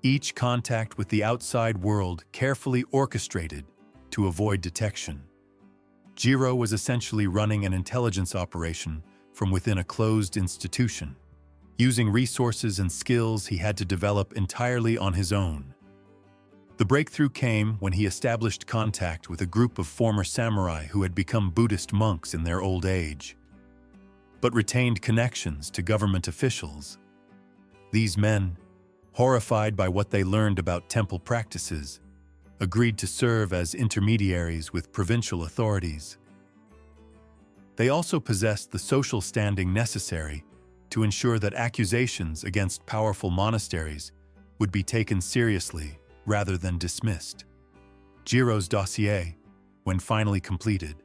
each contact with the outside world carefully orchestrated to avoid detection. Jiro was essentially running an intelligence operation from within a closed institution, using resources and skills he had to develop entirely on his own. The breakthrough came when he established contact with a group of former samurai who had become Buddhist monks in their old age, but retained connections to government officials. These men, horrified by what they learned about temple practices, agreed to serve as intermediaries with provincial authorities. They also possessed the social standing necessary to ensure that accusations against powerful monasteries would be taken seriously rather than dismissed. Jiro's dossier, when finally completed,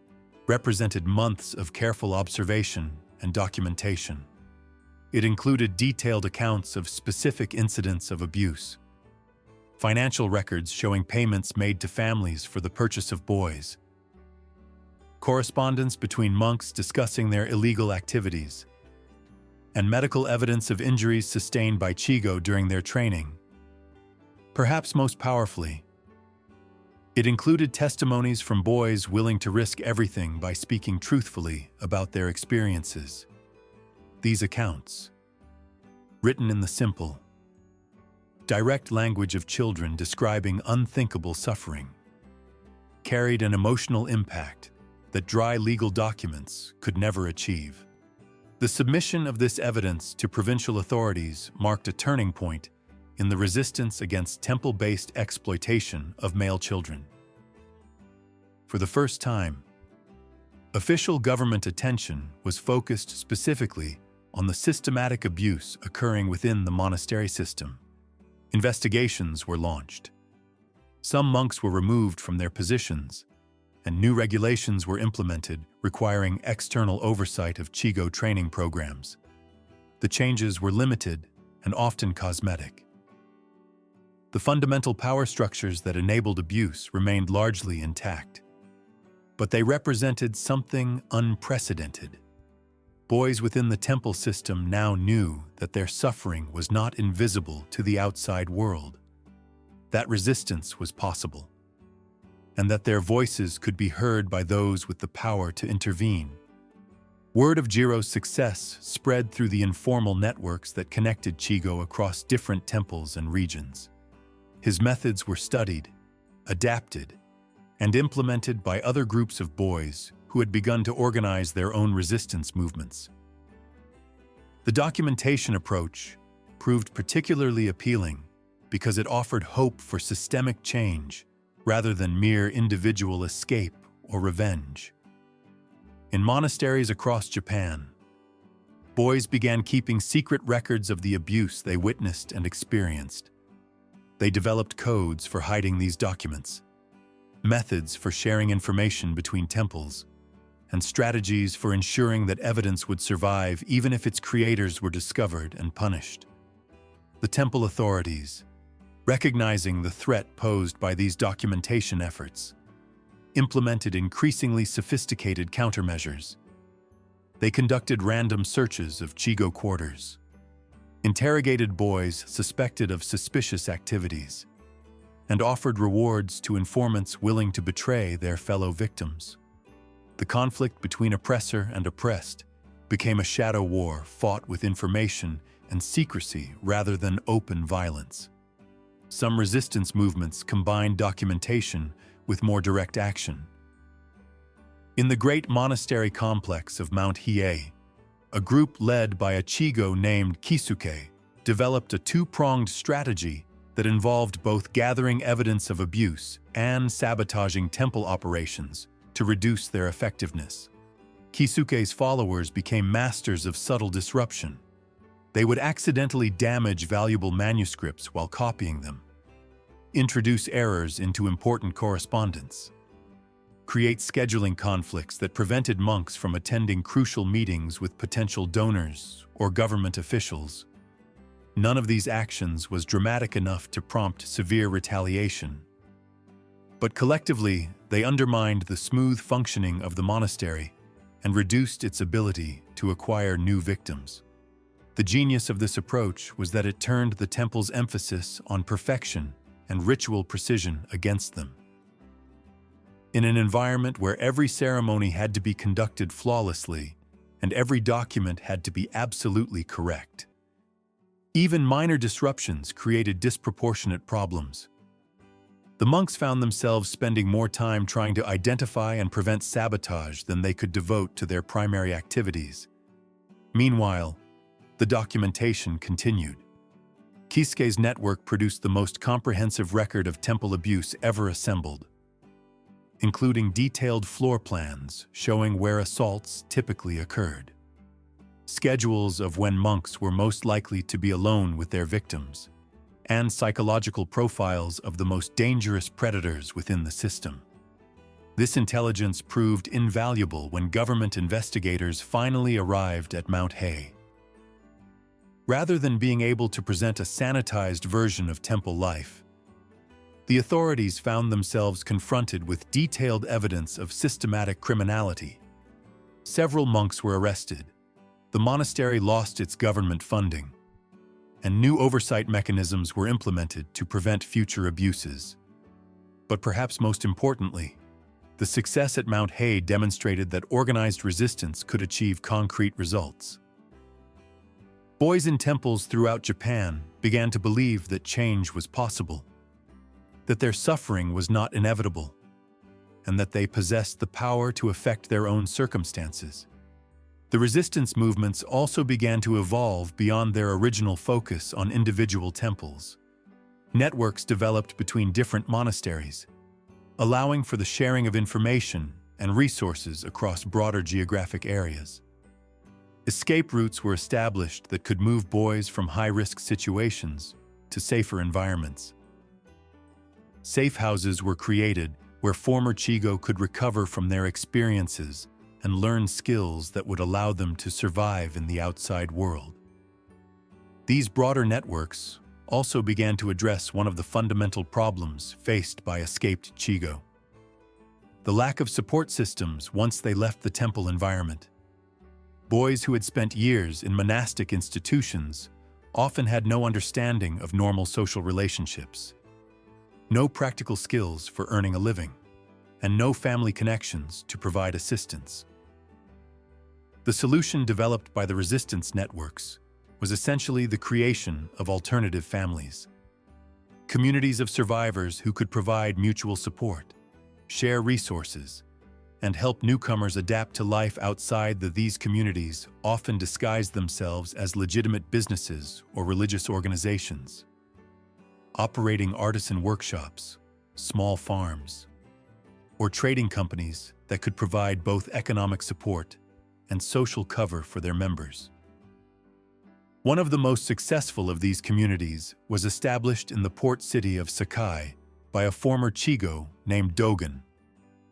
represented months of careful observation and documentation. It included detailed accounts of specific incidents of abuse, financial records showing payments made to families for the purchase of boys, correspondence between monks discussing their illegal activities, and medical evidence of injuries sustained by Chigo during their training. Perhaps most powerfully, it included testimonies from boys willing to risk everything by speaking truthfully about their experiences. These accounts, written in the simple, direct language of children describing unthinkable suffering, carried an emotional impact that dry legal documents could never achieve. The submission of this evidence to provincial authorities marked a turning point in the resistance against temple-based exploitation of male children. For the first time, official government attention was focused specifically on the systematic abuse occurring within the monastery system. Investigations were launched. Some monks were removed from their positions, and new regulations were implemented requiring external oversight of Chigo training programs. The changes were limited and often cosmetic. The fundamental power structures that enabled abuse remained largely intact, but they represented something unprecedented. Boys within the temple system now knew that their suffering was not invisible to the outside world, that resistance was possible, and that their voices could be heard by those with the power to intervene. Word of Jiro's success spread through the informal networks that connected Chigo across different temples and regions. His methods were studied, adapted, and implemented by other groups of boys who had begun to organize their own resistance movements. The documentation approach proved particularly appealing because it offered hope for systemic change rather than mere individual escape or revenge. In monasteries across Japan, boys began keeping secret records of the abuse they witnessed and experienced. They developed codes for hiding these documents, methods for sharing information between temples, and strategies for ensuring that evidence would survive even if its creators were discovered and punished. The temple authorities, recognizing the threat posed by these documentation efforts, implemented increasingly sophisticated countermeasures. They conducted random searches of Chigo quarters, interrogated boys suspected of suspicious activities, and offered rewards to informants willing to betray their fellow victims. The conflict between oppressor and oppressed became a shadow war fought with information and secrecy rather than open violence. Some resistance movements combined documentation with more direct action. In the great monastery complex of Mount Hiei, a group led by a Chigo named Kisuke developed a two-pronged strategy that involved both gathering evidence of abuse and sabotaging temple operations to reduce their effectiveness. Kisuke's followers became masters of subtle disruption. They would accidentally damage valuable manuscripts while copying them, introduce errors into important correspondence, create scheduling conflicts that prevented monks from attending crucial meetings with potential donors or government officials. None of these actions was dramatic enough to prompt severe retaliation, but collectively they undermined the smooth functioning of the monastery and reduced its ability to acquire new victims. The genius of this approach was that it turned the temple's emphasis on perfection and ritual precision against them. In an environment where every ceremony had to be conducted flawlessly and every document had to be absolutely correct, even minor disruptions created disproportionate problems. The monks found themselves spending more time trying to identify and prevent sabotage than they could devote to their primary activities. Meanwhile, the documentation continued. Kisuke's network produced the most comprehensive record of temple abuse ever assembled, including detailed floor plans showing where assaults typically occurred, schedules of when monks were most likely to be alone with their victims, and psychological profiles of the most dangerous predators within the system. This intelligence proved invaluable when government investigators finally arrived at Mount Hiei. Rather than being able to present a sanitized version of temple life, the authorities found themselves confronted with detailed evidence of systematic criminality. Several monks were arrested, the monastery lost its government funding, and new oversight mechanisms were implemented to prevent future abuses. But perhaps most importantly, the success at Mount Hiei demonstrated that organized resistance could achieve concrete results. Boys in temples throughout Japan began to believe that change was possible, that their suffering was not inevitable, and that they possessed the power to affect their own circumstances. The resistance movements also began to evolve beyond their original focus on individual temples. Networks developed between different monasteries, allowing for the sharing of information and resources across broader geographic areas. Escape routes were established that could move boys from high-risk situations to safer environments. Safe houses were created where former Chigo could recover from their experiences and learn skills that would allow them to survive in the outside world. These broader networks also began to address one of the fundamental problems faced by escaped Chigo: the lack of support systems once they left the temple environment. Boys who had spent years in monastic institutions often had no understanding of normal social relationships, no practical skills for earning a living, and no family connections to provide assistance. The solution developed by the resistance networks was essentially the creation of alternative families, communities of survivors who could provide mutual support, share resources, and help newcomers adapt to life outside. These communities often disguised themselves as legitimate businesses or religious organizations, operating artisan workshops, small farms, or trading companies that could provide both economic support and social cover for their members. One of the most successful of these communities was established in the port city of Sakai by a former Chigo named Dogen,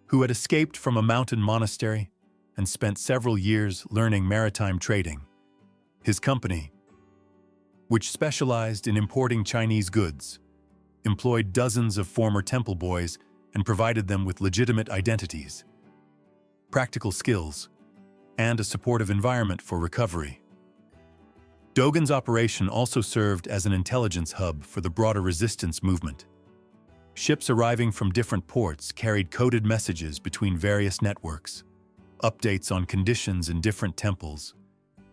who had escaped from a mountain monastery and spent several years learning maritime trading. His company, which specialized in importing Chinese goods, employed dozens of former temple boys and provided them with legitimate identities, practical skills, and a supportive environment for recovery. Dogen's operation also served as an intelligence hub for the broader resistance movement. Ships arriving from different ports carried coded messages between various networks, updates on conditions in different temples,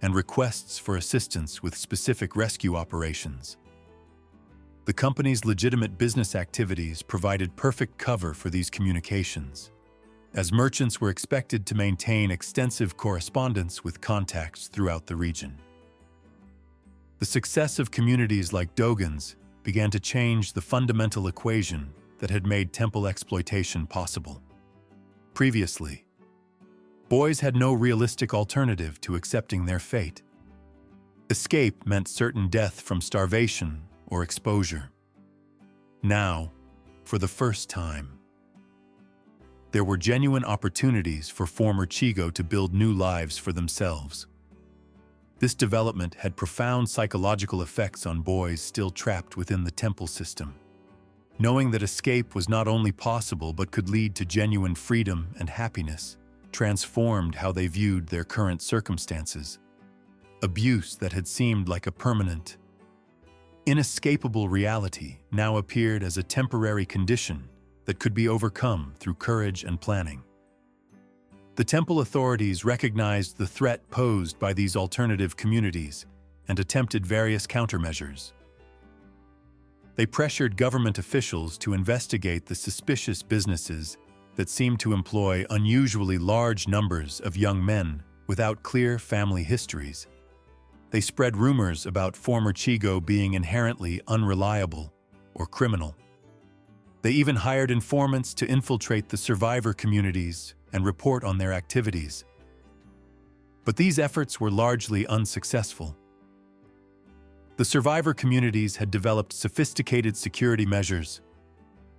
and requests for assistance with specific rescue operations. The company's legitimate business activities provided perfect cover for these communications, as merchants were expected to maintain extensive correspondence with contacts throughout the region. The success of communities like Dogen's began to change the fundamental equation that had made temple exploitation possible. Previously, boys had no realistic alternative to accepting their fate. Escape meant certain death from starvation or exposure. Now, for the first time, there were genuine opportunities for former Chigo to build new lives for themselves. This development had profound psychological effects on boys still trapped within the temple system. Knowing that escape was not only possible but could lead to genuine freedom and happiness transformed how they viewed their current circumstances. Abuse that had seemed like a permanent, inescapable reality now appeared as a temporary condition that could be overcome through courage and planning. The temple authorities recognized the threat posed by these alternative communities and attempted various countermeasures. They pressured government officials to investigate the suspicious businesses that seemed to employ unusually large numbers of young men without clear family histories. They spread rumors about former Chigo being inherently unreliable or criminal. They even hired informants to infiltrate the survivor communities and report on their activities. But these efforts were largely unsuccessful. The survivor communities had developed sophisticated security measures,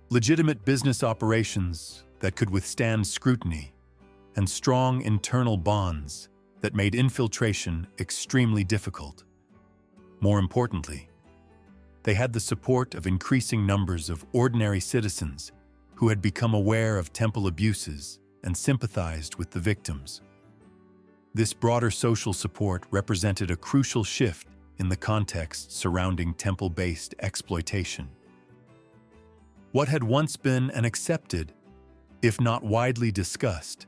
legitimate business operations that could withstand scrutiny, and strong internal bonds that made infiltration extremely difficult. More importantly, they had the support of increasing numbers of ordinary citizens who had become aware of temple abuses and sympathized with the victims. This broader social support represented a crucial shift in the context surrounding temple-based exploitation. What had once been an accepted, if not widely discussed,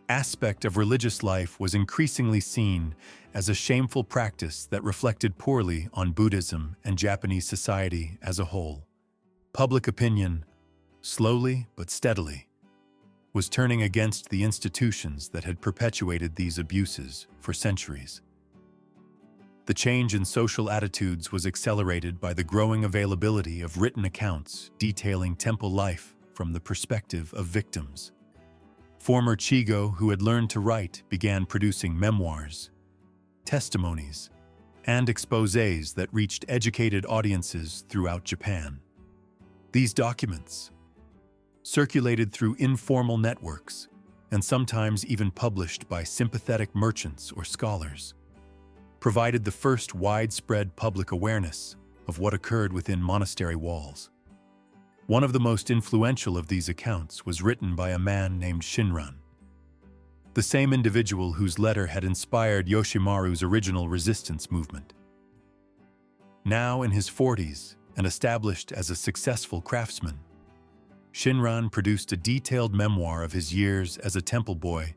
aspect of religious life was increasingly seen as a shameful practice that reflected poorly on Buddhism and Japanese society as a whole. Public opinion, slowly but steadily, was turning against the institutions that had perpetuated these abuses for centuries. The change in social attitudes was accelerated by the growing availability of written accounts detailing temple life from the perspective of victims. Former Chigo who had learned to write began producing memoirs, testimonies, and exposés that reached educated audiences throughout Japan. These documents, circulated through informal networks and sometimes even published by sympathetic merchants or scholars, provided the first widespread public awareness of what occurred within monastery walls. One of the most influential of these accounts was written by a man named Shinran, the same individual whose letter had inspired Yoshimaru's original resistance movement. Now in his 40s and established as a successful craftsman, Shinran produced a detailed memoir of his years as a temple boy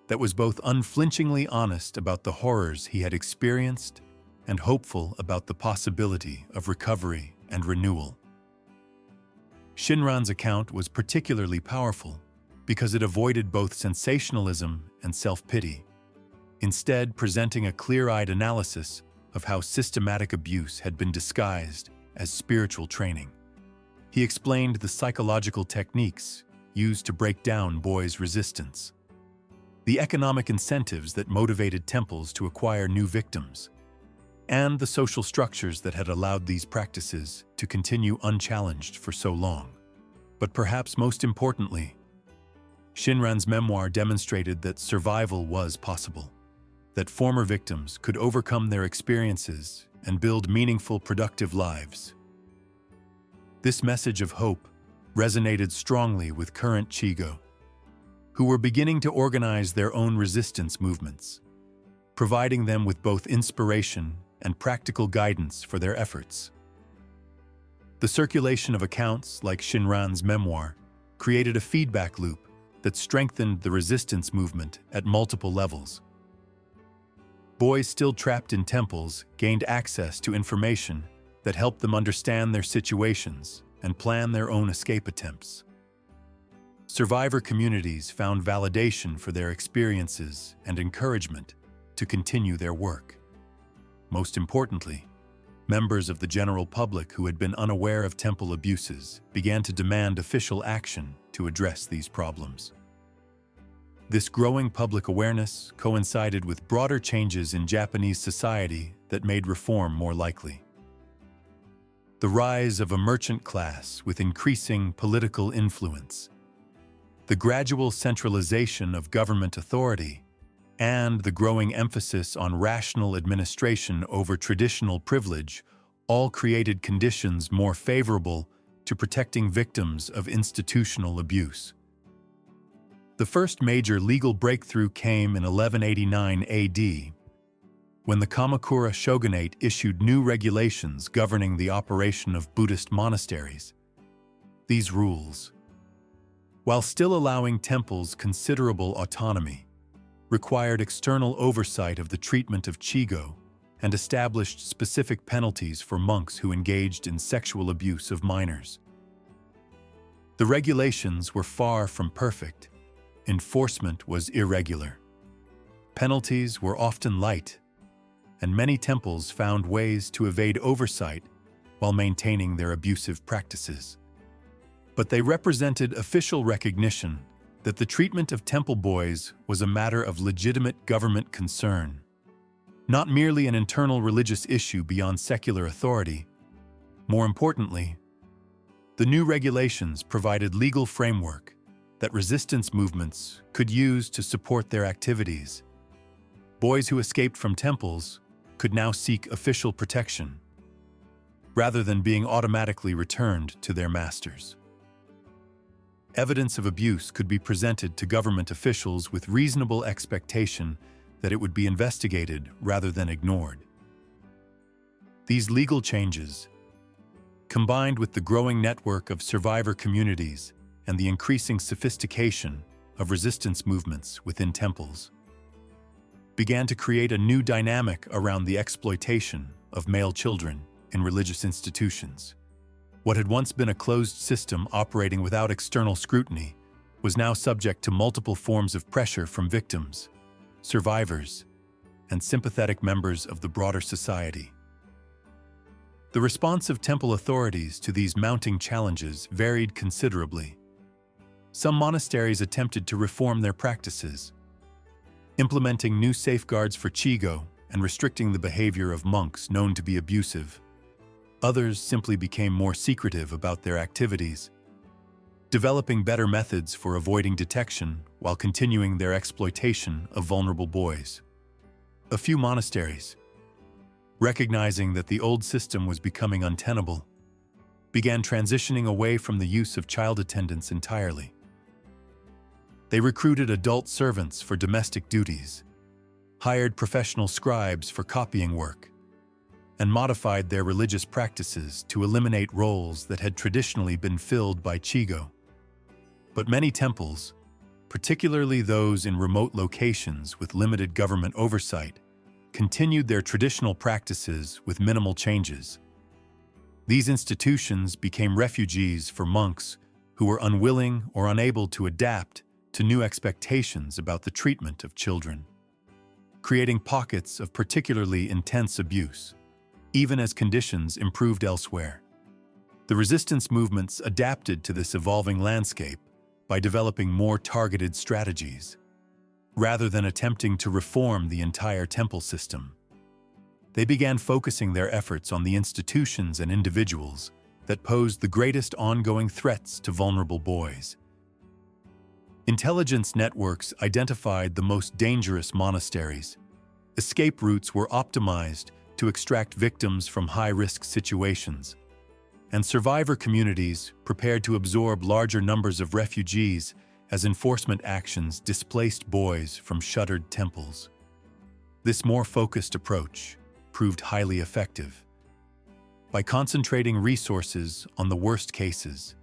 that was both unflinchingly honest about the horrors he had experienced and hopeful about the possibility of recovery and renewal. Shinran's account was particularly powerful because it avoided both sensationalism and self-pity, instead presenting a clear-eyed analysis of how systematic abuse had been disguised as spiritual training. He explained the psychological techniques used to break down boys' resistance, the economic incentives that motivated temples to acquire new victims, and the social structures that had allowed these practices to continue unchallenged for so long. But perhaps most importantly, Shinran's memoir demonstrated that survival was possible, that former victims could overcome their experiences and build meaningful, productive lives. This message of hope resonated strongly with current Chigo, who were beginning to organize their own resistance movements, providing them with both inspiration and practical guidance for their efforts. The circulation of accounts like Shinran's memoir created a feedback loop that strengthened the resistance movement at multiple levels. Boys still trapped in temples gained access to information that helped them understand their situations and plan their own escape attempts. Survivor communities found validation for their experiences and encouragement to continue their work. Most importantly, members of the general public who had been unaware of temple abuses began to demand official action to address these problems. This growing public awareness coincided with broader changes in Japanese society that made reform more likely. The rise of a merchant class with increasing political influence, the gradual centralization of government authority, and the growing emphasis on rational administration over traditional privilege all created conditions more favorable to protecting victims of institutional abuse. The first major legal breakthrough came in 1189 AD, when the Kamakura shogunate issued new regulations governing the operation of Buddhist monasteries. These rules, while still allowing temples considerable autonomy, required external oversight of the treatment of Chigo and established specific penalties for monks who engaged in sexual abuse of minors. The regulations were far from perfect. Enforcement was irregular. Penalties were often light, and many temples found ways to evade oversight while maintaining their abusive practices. But they represented official recognition that the treatment of temple boys was a matter of legitimate government concern, not merely an internal religious issue beyond secular authority. More importantly, the new regulations provided legal framework that resistance movements could use to support their activities. Boys who escaped from temples could now seek official protection, rather than being automatically returned to their masters. Evidence of abuse could be presented to government officials with reasonable expectation that it would be investigated rather than ignored. These legal changes, combined with the growing network of survivor communities and the increasing sophistication of resistance movements within temples, began to create a new dynamic around the exploitation of male children in religious institutions. What had once been a closed system operating without external scrutiny was now subject to multiple forms of pressure from victims, survivors, and sympathetic members of the broader society. The response of temple authorities to these mounting challenges varied considerably. Some monasteries attempted to reform their practices, implementing new safeguards for Chigo and restricting the behavior of monks known to be abusive. Others simply became more secretive about their activities, developing better methods for avoiding detection while continuing their exploitation of vulnerable boys. A few monasteries, recognizing that the old system was becoming untenable, began transitioning away from the use of child attendants entirely. They recruited adult servants for domestic duties, hired professional scribes for copying work, and modified their religious practices to eliminate roles that had traditionally been filled by Chigo. But many temples, particularly those in remote locations with limited government oversight, continued their traditional practices with minimal changes. These institutions became refuges for monks who were unwilling or unable to adapt to new expectations about the treatment of children, creating pockets of particularly intense abuse, even as conditions improved elsewhere. The resistance movements adapted to this evolving landscape by developing more targeted strategies, rather than attempting to reform the entire temple system. They began focusing their efforts on the institutions and individuals that posed the greatest ongoing threats to vulnerable boys. Intelligence networks identified the most dangerous monasteries. Escape routes were optimized to extract victims from high-risk situations, and survivor communities prepared to absorb larger numbers of refugees as enforcement actions displaced boys from shuttered temples. This more focused approach proved highly effective. By concentrating resources on the worst cases,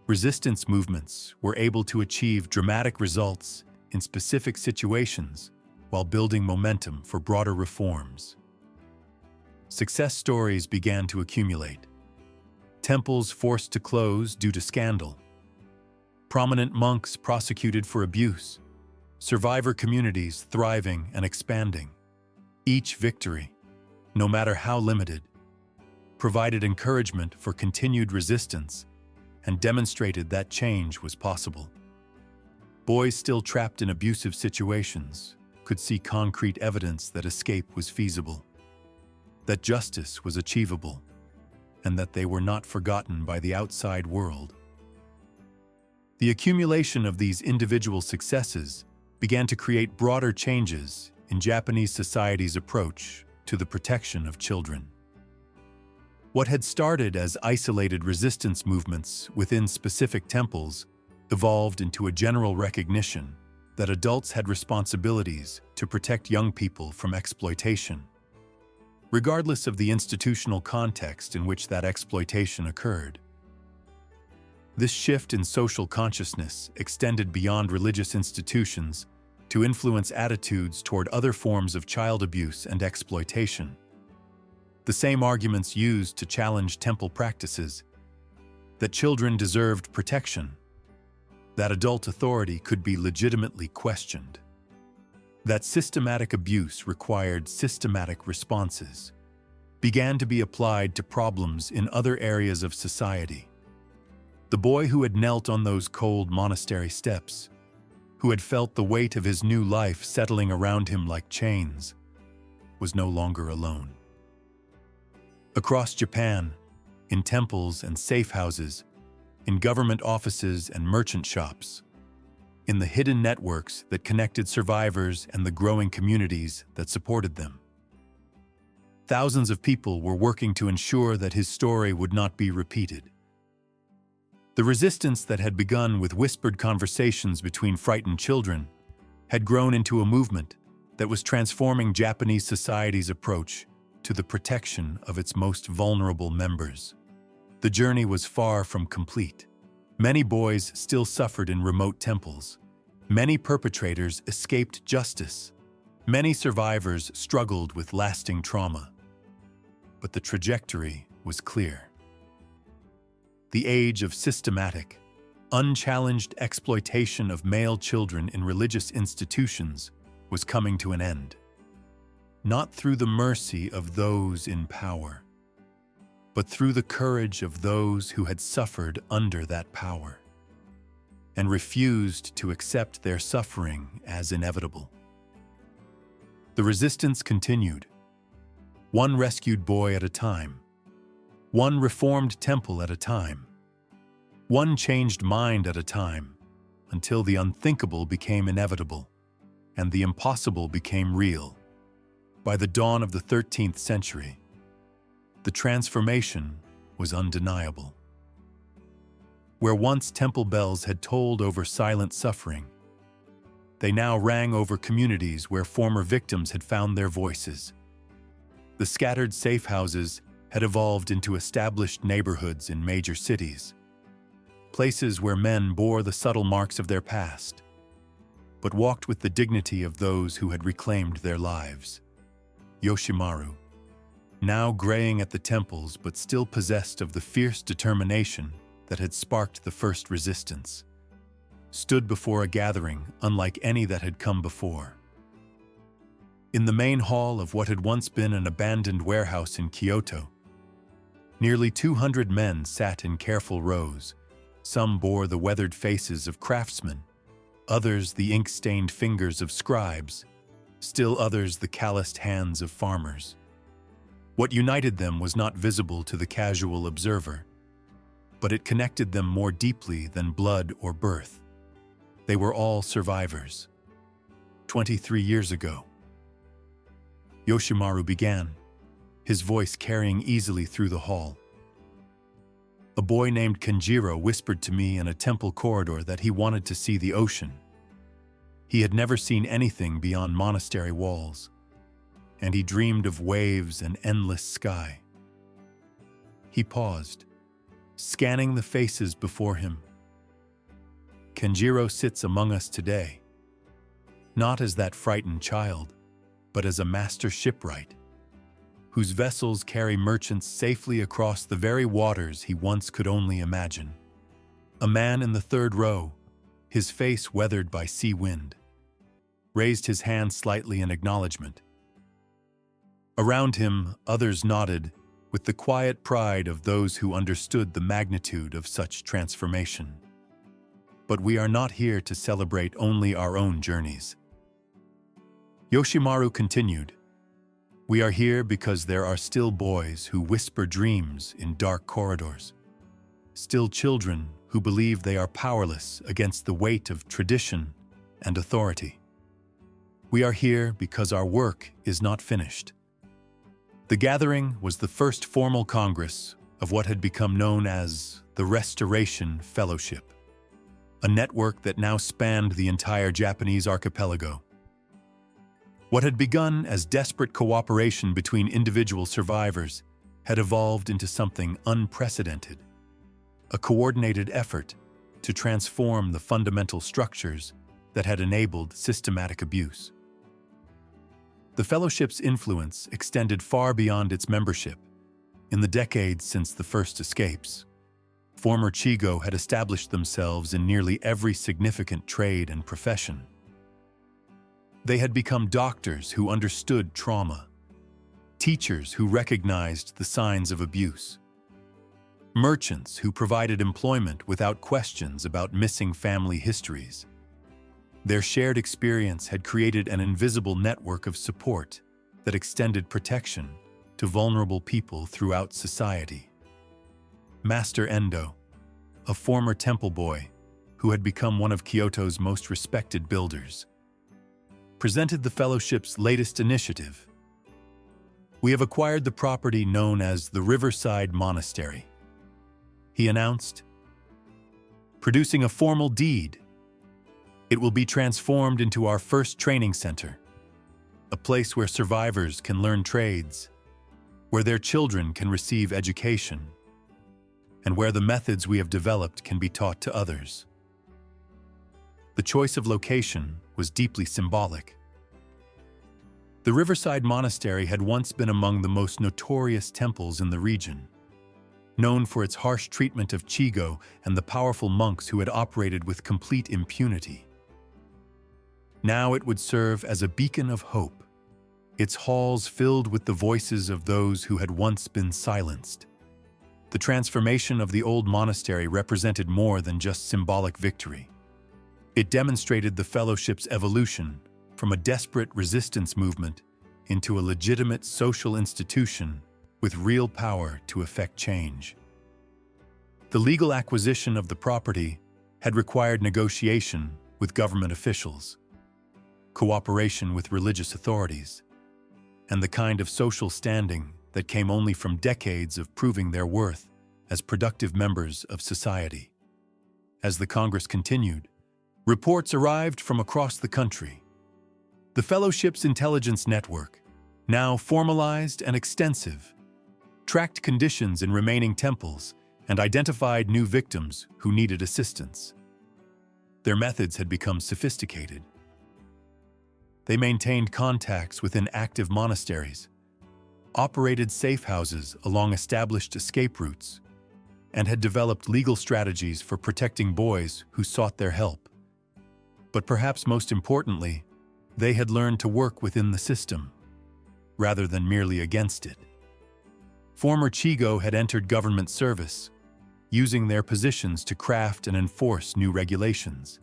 resistance movements were able to achieve dramatic results in specific situations while building momentum for broader reforms. Success stories began to accumulate. Temples forced to close due to scandal, prominent monks prosecuted for abuse, survivor communities thriving and expanding. Each victory, no matter how limited, provided encouragement for continued resistance and demonstrated that change was possible. Boys still trapped in abusive situations could see concrete evidence that escape was feasible, that justice was achievable, and that they were not forgotten by the outside world. The accumulation of these individual successes began to create broader changes in Japanese society's approach to the protection of children. What had started as isolated resistance movements within specific temples evolved into a general recognition that adults had responsibilities to protect young people from exploitation, regardless of the institutional context in which that exploitation occurred. This shift in social consciousness extended beyond religious institutions to influence attitudes toward other forms of child abuse and exploitation. The same arguments used to challenge temple practices, that children deserved protection, that adult authority could be legitimately questioned, that systematic abuse required systematic responses, began to be applied to problems in other areas of society. The boy who had knelt on those cold monastery steps, who had felt the weight of his new life settling around him like chains, was no longer alone. Across Japan, in temples and safe houses, in government offices and merchant shops, in the hidden networks that connected survivors and the growing communities that supported them, thousands of people were working to ensure that his story would not be repeated. The resistance that had begun with whispered conversations between frightened children had grown into a movement that was transforming Japanese society's approach to the protection of its most vulnerable members. The journey was far from complete. Many boys still suffered in remote temples. Many perpetrators escaped justice. Many survivors struggled with lasting trauma, but the trajectory was clear. The age of systematic, unchallenged exploitation of male children in religious institutions was coming to an end. Not through the mercy of those in power, but through the courage of those who had suffered under that power and refused to accept their suffering as inevitable. The resistance continued, one rescued boy at a time, one reformed temple at a time, one changed mind at a time, until the unthinkable became inevitable and the impossible became real. By the dawn of the 13th century, the transformation was undeniable. Where once temple bells had tolled over silent suffering, they now rang over communities where former victims had found their voices. The scattered safe houses had evolved into established neighborhoods in major cities, places where men bore the subtle marks of their past, but walked with the dignity of those who had reclaimed their lives. Yoshimaru, now graying at the temples but still possessed of the fierce determination that had sparked the first resistance, stood before a gathering unlike any that had come before. In the main hall of what had once been an abandoned warehouse in Kyoto, nearly 200 men sat in careful rows. Some bore the weathered faces of craftsmen, others the ink-stained fingers of scribes, still others the calloused hands of farmers. What united them was not visible to the casual observer, but it connected them more deeply than blood or birth. They were all survivors. 23 years ago, Yoshimaru began, his voice carrying easily through the hall. A boy named Kenjiro whispered to me in a temple corridor that he wanted to see the ocean. He had never seen anything beyond monastery walls, and he dreamed of waves and endless sky. He paused, scanning the faces before him. Kenjiro sits among us today, not as that frightened child, but as a master shipwright, whose vessels carry merchants safely across the very waters he once could only imagine. A man in the third row, his face weathered by sea wind, raised his hand slightly in acknowledgement. Around him, others nodded with the quiet pride of those who understood the magnitude of such transformation. But we are not here to celebrate only our own journeys. Yoshimaru continued, "We are here because there are still boys who whisper dreams in dark corridors, still children who believe they are powerless against the weight of tradition and authority. We are here because our work is not finished." The gathering was the first formal congress of what had become known as the Restoration Fellowship, a network that now spanned the entire Japanese archipelago. What had begun as desperate cooperation between individual survivors had evolved into something unprecedented, a coordinated effort to transform the fundamental structures that had enabled systematic abuse. The fellowship's influence extended far beyond its membership. In the decades since the first escapes, former Chigo had established themselves in nearly every significant trade and profession. They had become doctors who understood trauma, teachers who recognized the signs of abuse, merchants who provided employment without questions about missing family histories. Their shared experience had created an invisible network of support that extended protection to vulnerable people throughout society. Master Endo, a former temple boy who had become one of Kyoto's most respected builders, presented the fellowship's latest initiative. "We have acquired the property known as the Riverside Monastery," he announced, "producing a formal deed. It will be transformed into our first training center, a place where survivors can learn trades, where their children can receive education, and where the methods we have developed can be taught to others." The choice of location was deeply symbolic. The Riverside Monastery had once been among the most notorious temples in the region, known for its harsh treatment of Chigo and the powerful monks who had operated with complete impunity. Now it would serve as a beacon of hope, its halls filled with the voices of those who had once been silenced. The transformation of the old monastery represented more than just symbolic victory. It demonstrated the fellowship's evolution from a desperate resistance movement into a legitimate social institution with real power to effect change. The legal acquisition of the property had required negotiation with government officials, cooperation with religious authorities, and the kind of social standing that came only from decades of proving their worth as productive members of society. As the Congress continued, reports arrived from across the country. The Fellowship's intelligence network, now formalized and extensive, tracked conditions in remaining temples and identified new victims who needed assistance. Their methods had become sophisticated. They maintained contacts within active monasteries, operated safe houses along established escape routes, and had developed legal strategies for protecting boys who sought their help. But perhaps most importantly, they had learned to work within the system, rather than merely against it. Former Chigo had entered government service, using their positions to craft and enforce new regulations.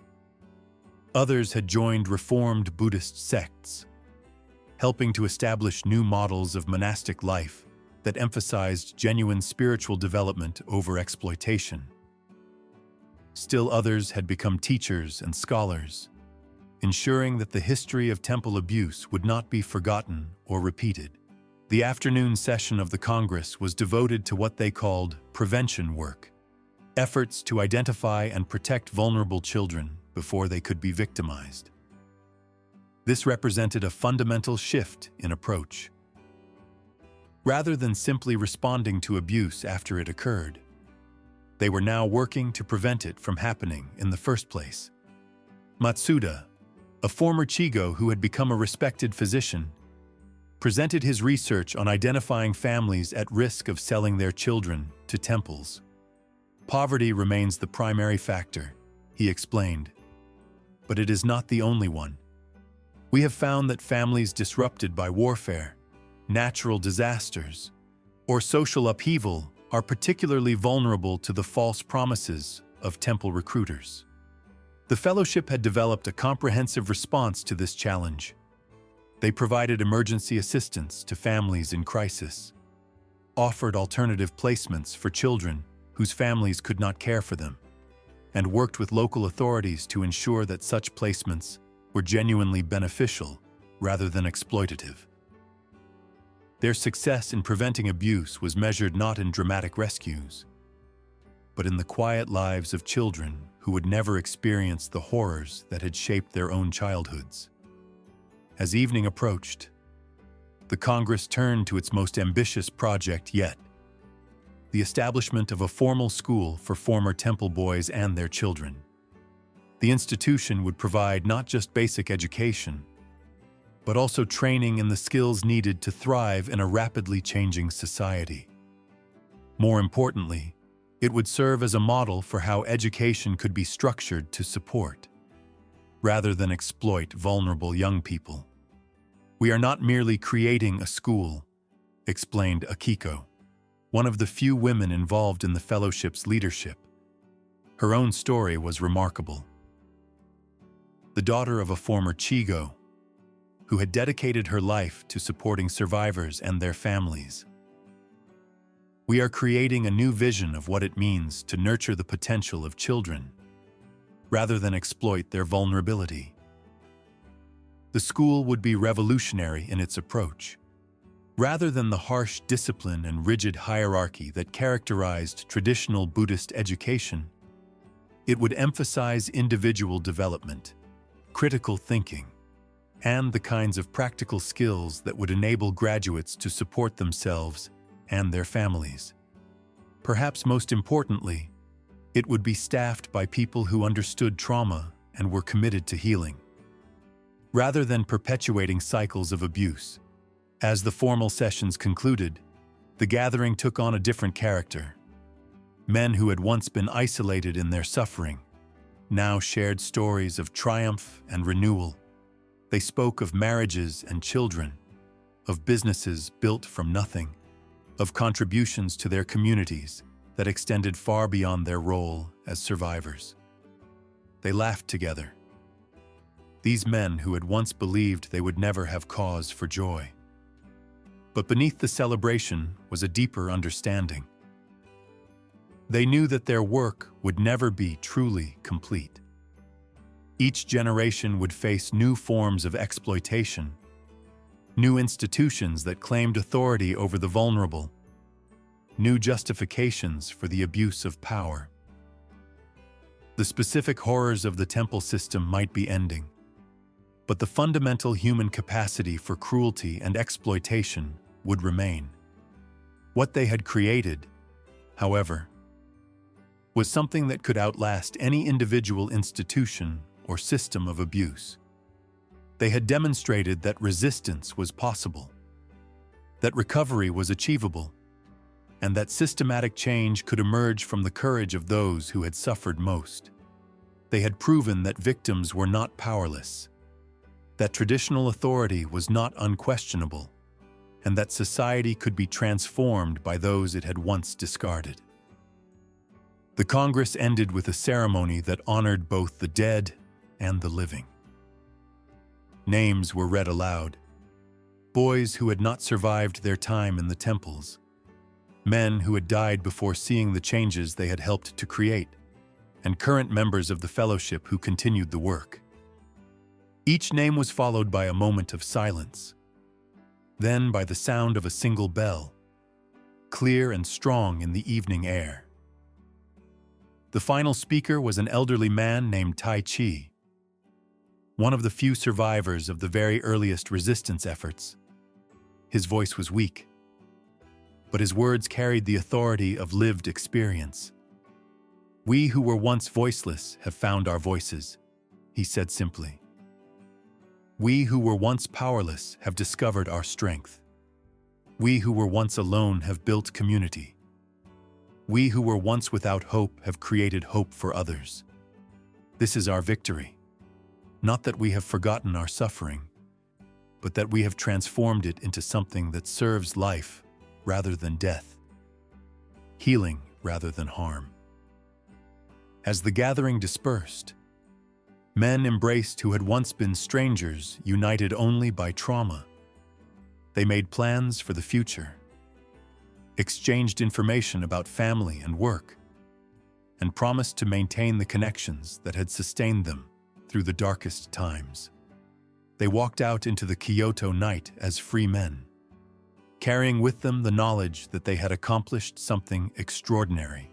Others had joined reformed Buddhist sects, helping to establish new models of monastic life that emphasized genuine spiritual development over exploitation. Still others had become teachers and scholars, ensuring that the history of temple abuse would not be forgotten or repeated. The afternoon session of the Congress was devoted to what they called prevention work, efforts to identify and protect vulnerable children before they could be victimized. This represented a fundamental shift in approach. Rather than simply responding to abuse after it occurred, they were now working to prevent it from happening in the first place. Matsuda, a former Chigo who had become a respected physician, presented his research on identifying families at risk of selling their children to temples. Poverty remains the primary factor, he explained, but it is not the only one. We have found that families disrupted by warfare, natural disasters, or social upheaval are particularly vulnerable to the false promises of temple recruiters. The Fellowship had developed a comprehensive response to this challenge. They provided emergency assistance to families in crisis, offered alternative placements for children whose families could not care for them, and worked with local authorities to ensure that such placements were genuinely beneficial rather than exploitative. Their success in preventing abuse was measured not in dramatic rescues, but in the quiet lives of children who would never experience the horrors that had shaped their own childhoods. As evening approached, the Congress turned to its most ambitious project yet, the establishment of a formal school for former temple boys and their children. The institution would provide not just basic education, but also training in the skills needed to thrive in a rapidly changing society. More importantly, it would serve as a model for how education could be structured to support, rather than exploit vulnerable young people. We are not merely creating a school, explained Akiko, one of the few women involved in the Fellowship's leadership. Her own story was remarkable. The daughter of a former Chigo, who had dedicated her life to supporting survivors and their families. We are creating a new vision of what it means to nurture the potential of children, rather than exploit their vulnerability. The school would be revolutionary in its approach. Rather than the harsh discipline and rigid hierarchy that characterized traditional Buddhist education, it would emphasize individual development, critical thinking, and the kinds of practical skills that would enable graduates to support themselves and their families. Perhaps most importantly, it would be staffed by people who understood trauma and were committed to healing. rather than perpetuating cycles of abuse. As the formal sessions concluded, the gathering took on a different character. Men who had once been isolated in their suffering now shared stories of triumph and renewal. They spoke of marriages and children, of businesses built from nothing, of contributions to their communities that extended far beyond their role as survivors. They laughed together. These men who had once believed they would never have cause for joy. But beneath the celebration was a deeper understanding. They knew that their work would never be truly complete. Each generation would face new forms of exploitation, new institutions that claimed authority over the vulnerable, new justifications for the abuse of power. The specific horrors of the temple system might be ending, but the fundamental human capacity for cruelty and exploitation would remain. What they had created, however, was something that could outlast any individual institution or system of abuse. They had demonstrated that resistance was possible, that recovery was achievable, and that systematic change could emerge from the courage of those who had suffered most. They had proven that victims were not powerless, that traditional authority was not unquestionable, and that society could be transformed by those it had once discarded. The Congress ended with a ceremony that honored both the dead and the living. Names were read aloud. Boys who had not survived their time in the temples, men who had died before seeing the changes they had helped to create, and current members of the fellowship who continued the work. Each name was followed by a moment of silence, then by the sound of a single bell, clear and strong in the evening air. The final speaker was an elderly man named Tai Chi, one of the few survivors of the very earliest resistance efforts. His voice was weak, but his words carried the authority of lived experience. "We who were once voiceless have found our voices," he said simply. "We who were once powerless have discovered our strength. We who were once alone have built community. We who were once without hope have created hope for others. This is our victory. Not that we have forgotten our suffering, but that we have transformed it into something that serves life rather than death, healing rather than harm." As the gathering dispersed, men embraced who had once been strangers, united only by trauma. They made plans for the future, exchanged information about family and work, and promised to maintain the connections that had sustained them through the darkest times. They walked out into the Kyoto night as free men, carrying with them the knowledge that they had accomplished something extraordinary.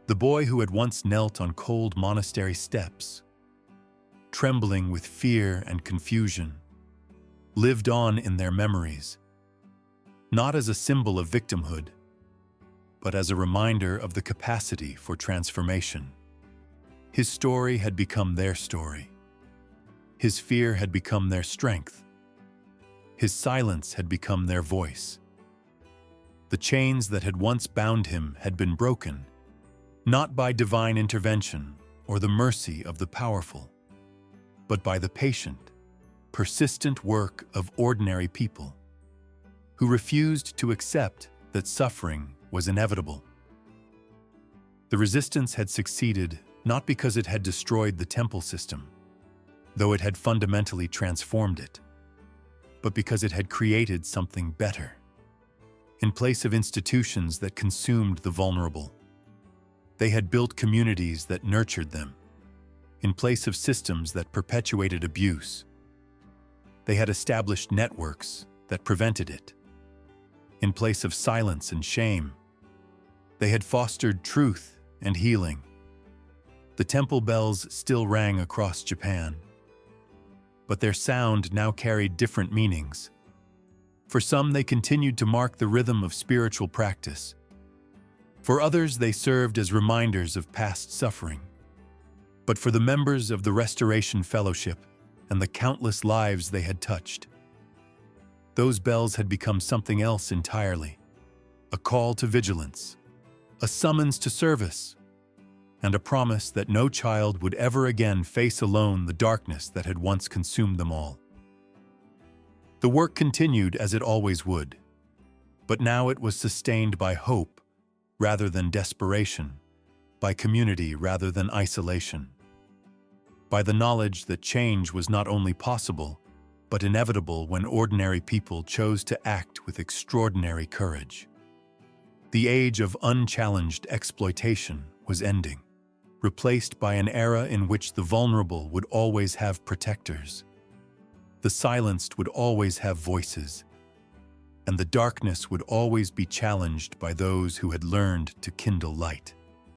The boy who had once knelt on cold monastery steps, trembling with fear and confusion, lived on in their memories, not as a symbol of victimhood, but as a reminder of the capacity for transformation. His story had become their story. His fear had become their strength. His silence had become their voice. The chains that had once bound him had been broken, not by divine intervention or the mercy of the powerful, but by the patient, persistent work of ordinary people who refused to accept that suffering was inevitable. The resistance had succeeded not because it had destroyed the temple system, though it had fundamentally transformed it, but because it had created something better. In place of institutions that consumed the vulnerable, they had built communities that nurtured them. In place of systems that perpetuated abuse, they had established networks that prevented it. In place of silence and shame, they had fostered truth and healing. The temple bells still rang across Japan, but their sound now carried different meanings. For some, they continued to mark the rhythm of spiritual practice. For others, they served as reminders of past suffering. But for the members of the Restoration Fellowship, and the countless lives they had touched. Those bells had become something else entirely, a call to vigilance, a summons to service, and a promise that no child would ever again face alone the darkness that had once consumed them all. The work continued as it always would, but now it was sustained by hope rather than desperation, by community rather than isolation, by the knowledge that change was not only possible, but inevitable when ordinary people chose to act with extraordinary courage. The age of unchallenged exploitation was ending, replaced by an era in which the vulnerable would always have protectors, the silenced would always have voices, and the darkness would always be challenged by those who had learned to kindle light.